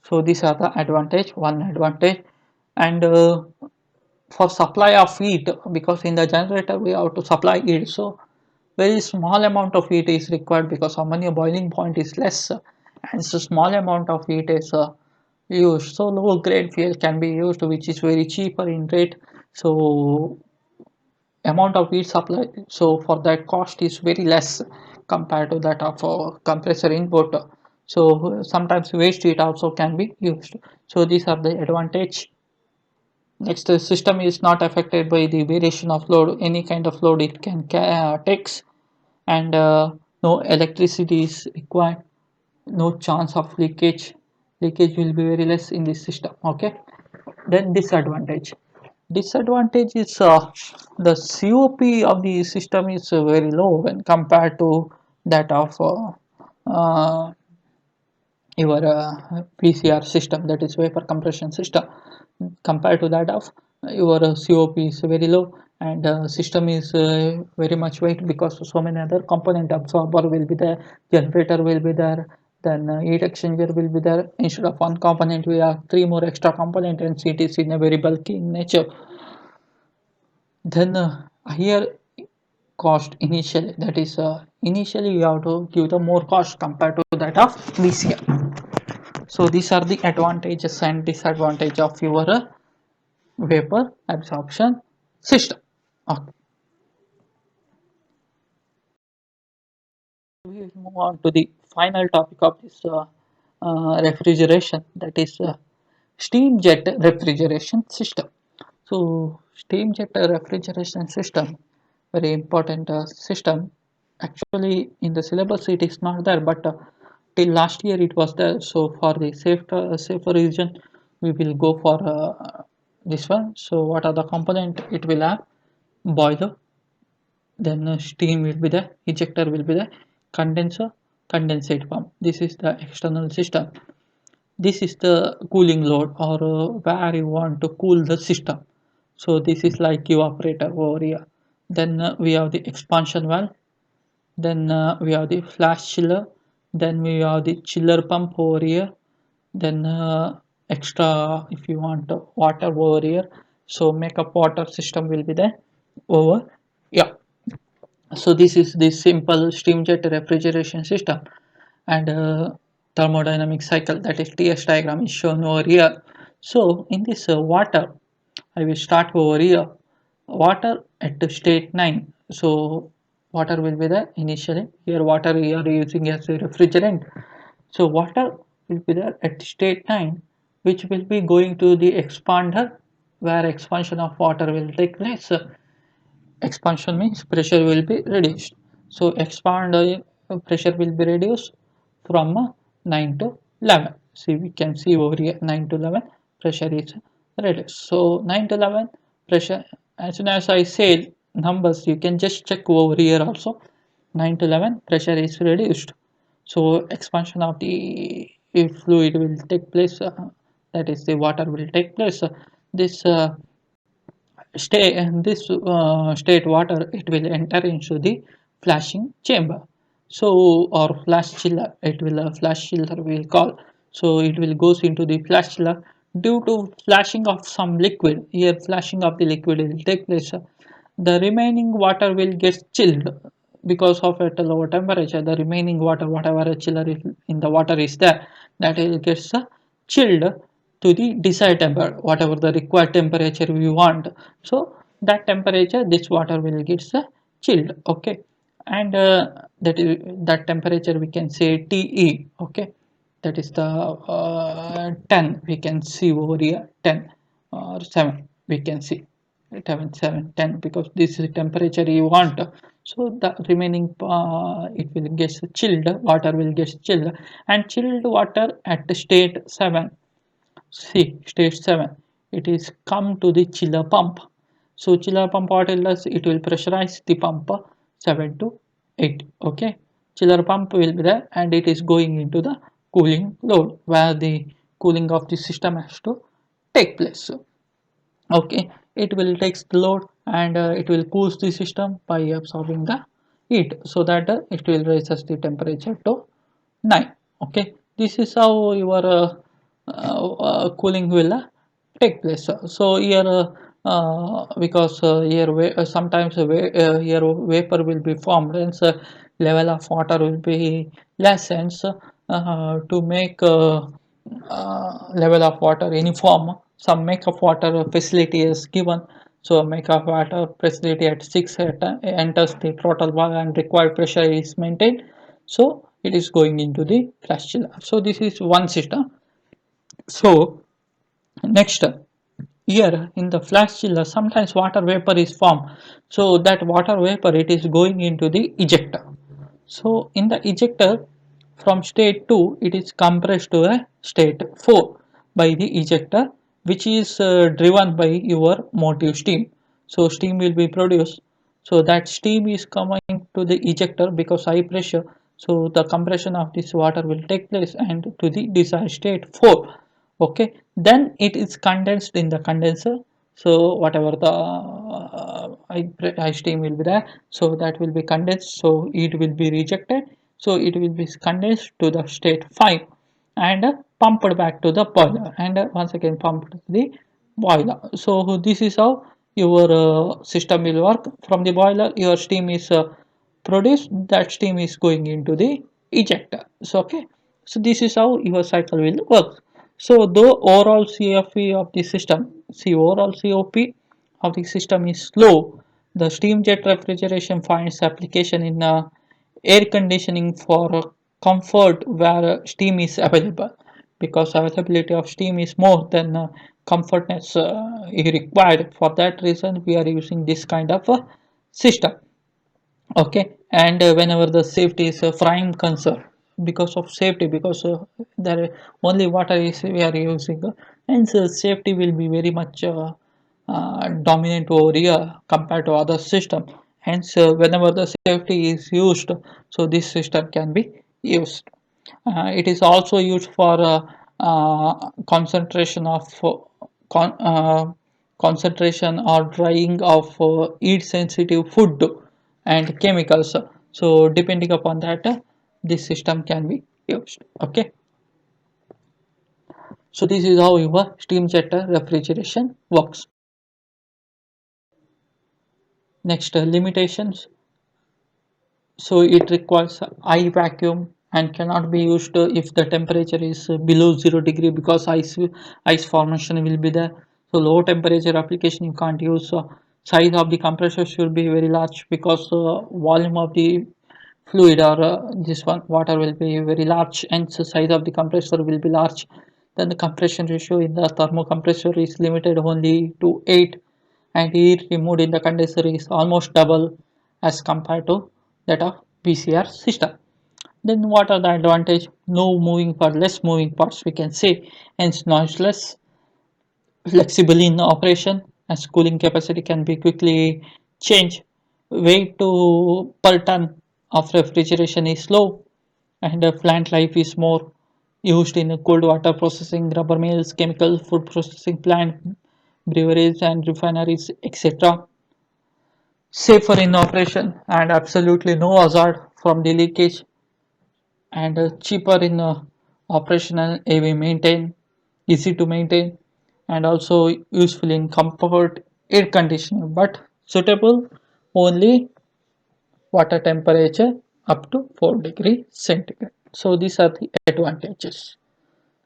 So these are the advantage, one advantage. And for supply of heat, because in the generator we have to supply heat, so very small amount of heat is required because ammonia boiling point is less, and so small amount of heat is used. So low grade fuel can be used, which is very cheaper in rate. So amount of heat supply, so for that cost is very less compared to that of compressor input. So sometimes waste heat also can be used. So these are the advantage. Next, the system is not affected by the variation of load, any kind of load it can takes, and no electricity is required, no chance of leakage will be very less in this system. Okay, then disadvantage is the COP of the system is very low when compared to that of uh, your PCR system, that is vapor compression system. Compared to that of your COP is very low, and system is very much weight because so many other component, absorber will be there, generator will be there, then heat exchanger will be there. Instead of one component we have three more extra component, and it is in a very bulky in nature. Then higher cost initially, that is initially you have to give the more cost compared to that of VCR. So these are the advantages and disadvantage of your vapor absorption system. Okay. We will move on to the final topic of this refrigeration, that is steam jet refrigeration system. So steam jet refrigeration system, very important system. Actually, in the syllabus it is not there, but till last year it was there. So for the safer reason, we will go for this one. So what are the component? It will have boiler, then steam will be there, ejector will be there, condenser, condensate pump. This is the external system. This is the cooling load, or where you want to cool the system. So this is like evaporator over here. Then we have the expansion valve, then we have the flash chiller, then we have the chiller pump over here, then extra if you want water over here, so makeup water system will be there over. Yeah, so this is the simple steam jet refrigeration system, and thermodynamic cycle, that is TS diagram, is shown over here. So in this water, I will start over here. Water at the state 9. So water will be there initially. Here water we are using as a refrigerant. So water will be there at state 9, which will be going to the expander, where expansion of water will take place. Expansion means pressure will be reduced. So expand pressure will be reduced from 9 to 11. See, we can see over here 9 to 11 pressure is reduced. So 9 to 11 pressure, as soon as I say numbers, you can just check over here also. 9 to 11 pressure is reduced. So expansion of the fluid will take place, that is the water will take place. This state water, it will enter into the flashing chamber, so or flash chiller, it will flash chiller will call. So it will goes into the flash chiller. Due to flashing of some liquid here, flashing of the liquid will take place, the remaining water will get chilled. Because of at a lower temperature, the remaining water, whatever chiller in the water is there, that will get chilled to the desired temperature, whatever the required temperature we want. So that temperature, this water will get chilled. Okay, and that temperature we can say TE. Okay, that is the 10 we can see over here, 10 or 7 we can see 7, 7, 10, because this is the temperature you want. So the remaining it will get chilled, water will get chilled, and chilled water at state 7. See, stage 7, it is come to the chiller pump. So chiller pump, what it does, it will pressurize the pump 7 to 8. Okay, chiller pump will be there, and it is going into the cooling load where the cooling of the system has to take place. Okay, it will take the load, and it will cool the system by absorbing the heat, so that it will raises the temperature to 9. Okay, this is how your cooling will take place. So here because here sometimes here vapor will be formed, and level of water will be less, and to make level of water uniform, some makeup water facility is given. So makeup water facility at 6 enters the throttle valve, and required pressure is maintained. So it is going into the flash chiller. So this is one system. So next, here in the flash chiller, sometimes water vapor is formed. So that water vapor, it is going into the ejector. So in the ejector, from state 2, it is compressed to a state 4 by the ejector, which is driven by your motive steam. So steam will be produced. So that steam is coming to the ejector because high pressure. So the compression of this water will take place and to the desired state 4. Okay, then it is condensed in the condenser. So whatever the high steam will be there, so that will be condensed, so it will be rejected, so it will be condensed to the state 5, and pumped back to the boiler, and once again pumped to the boiler. So this is how your system will work. From the boiler, your steam is produced, that steam is going into the ejector. So okay, so this is how your cycle will work. So the overall CFE of the system, see, overall COP of the system is low. The steam jet refrigeration finds application in air conditioning for comfort where steam is available, because availability of steam is more than comfortness required. For that reason, we are using this kind of system. Okay, and whenever the safety is a prime concern, because of safety, because there only water is we are using, and so safety will be very much dominant over here compared to other system. Hence whenever the safety is used, so this system can be used. It is also used for concentration of con- uh, concentration or drying of heat sensitive food and chemicals. So depending upon that, this system can be used. Okay, so this is how your steam jet refrigeration works. Next, limitations. So it requires high vacuum and cannot be used if the temperature is below 0 degree, because ice formation will be there. So low temperature application you can't use. Size of the compressor should be very large, because volume of the fluid, or this one water will be very large, and the size of the compressor will be large. Then the compression ratio in the thermocompressor is limited only to 8, and heat removed in the condenser is almost double as compared to that of VCR system. Then what are the advantage? No moving part, less moving parts we can say, hence noiseless, flexible in operation, as cooling capacity can be quickly changed. Weight to per ton of refrigeration is low, and plant life is more used in cold water processing, rubber mills, chemical food processing plant, breweries and refineries, etc. Safer in operation and absolutely no hazard from the leakage, and cheaper in operational, heavy maintain, easy to maintain, and also useful in comfort air conditioning, but suitable only water temperature up to 4 degree centigrade. So these are the advantages.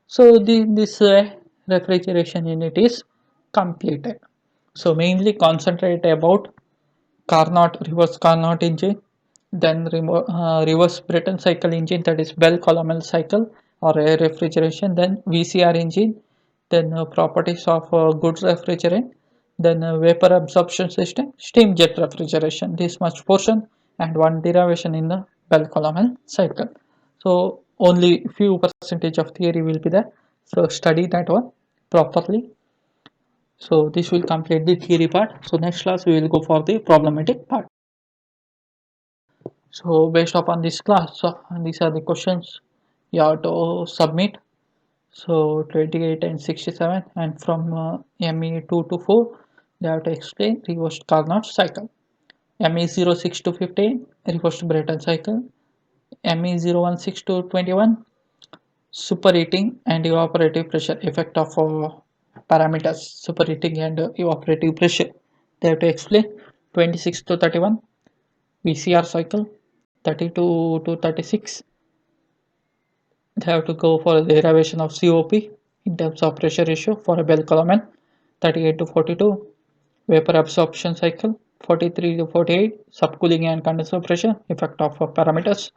So this refrigeration unit is completed. So mainly concentrate about Carnot, reverse Carnot engine, then reverse Brayton cycle engine, that is Bell column cycle or air refrigeration, then VCR engine, then properties of good refrigerant, then vapor absorption system, steam jet refrigeration, this much portion, and one derivation in the Bell column cycle. So only few percentage of theory will be there. So study that one properly. So this will complete the theory part. So next class we will go for the problematic part. So based upon this class, these are the questions you have to submit. So 28 and 67, and from ME 2 to 4, they have to explain reversed Carnot cycle. ME 06 to 15, reversed Brayton cycle. ME 016 to 21, superheating and evaporative pressure effect of parameters, superheating and evaporative pressure. They have to explain 26 to 31, VCR cycle. 32 to 36, they have to go for the derivation of COP in terms of pressure ratio for a Bell column. 38 to 42, vapor absorption cycle. 43 to 48, subcooling and condenser pressure effect of parameters.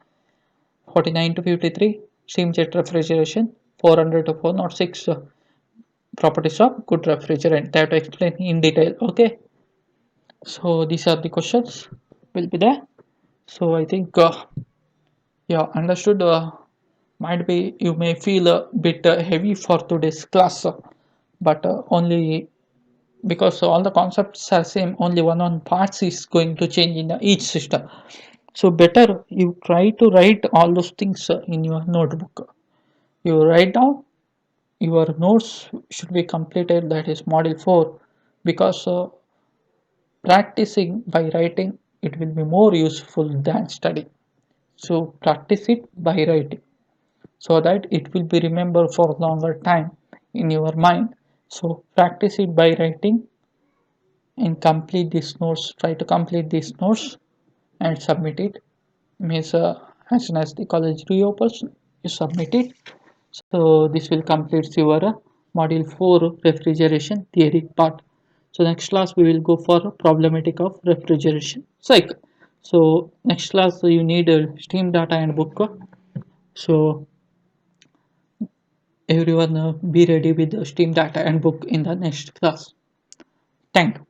49 to 53, steam jet refrigeration. 400 to 406, properties of good refrigerant. They have to explain in detail. Okay, so these are the questions will be there. So I think yeah, understood. Might be you may feel a bit heavy for today's class, but only because all the concepts are same, only one parts is going to change in each system. So better you try to write all those things in your notebook. You write down your notes should be completed, that is module 4, because practicing by writing it will be more useful than studying. So practice it by writing so that it will be remembered for longer time in your mind. So practice it by writing and complete these notes. Try to complete these notes and submit it. Means as soon as the college reopens, you submit it. So this will complete your module 4 refrigeration theory part. So next class we will go for problematic of refrigeration cycle. So next class you need a steam data and book. So everyone be ready with the steam data and book in the next class. Thank you.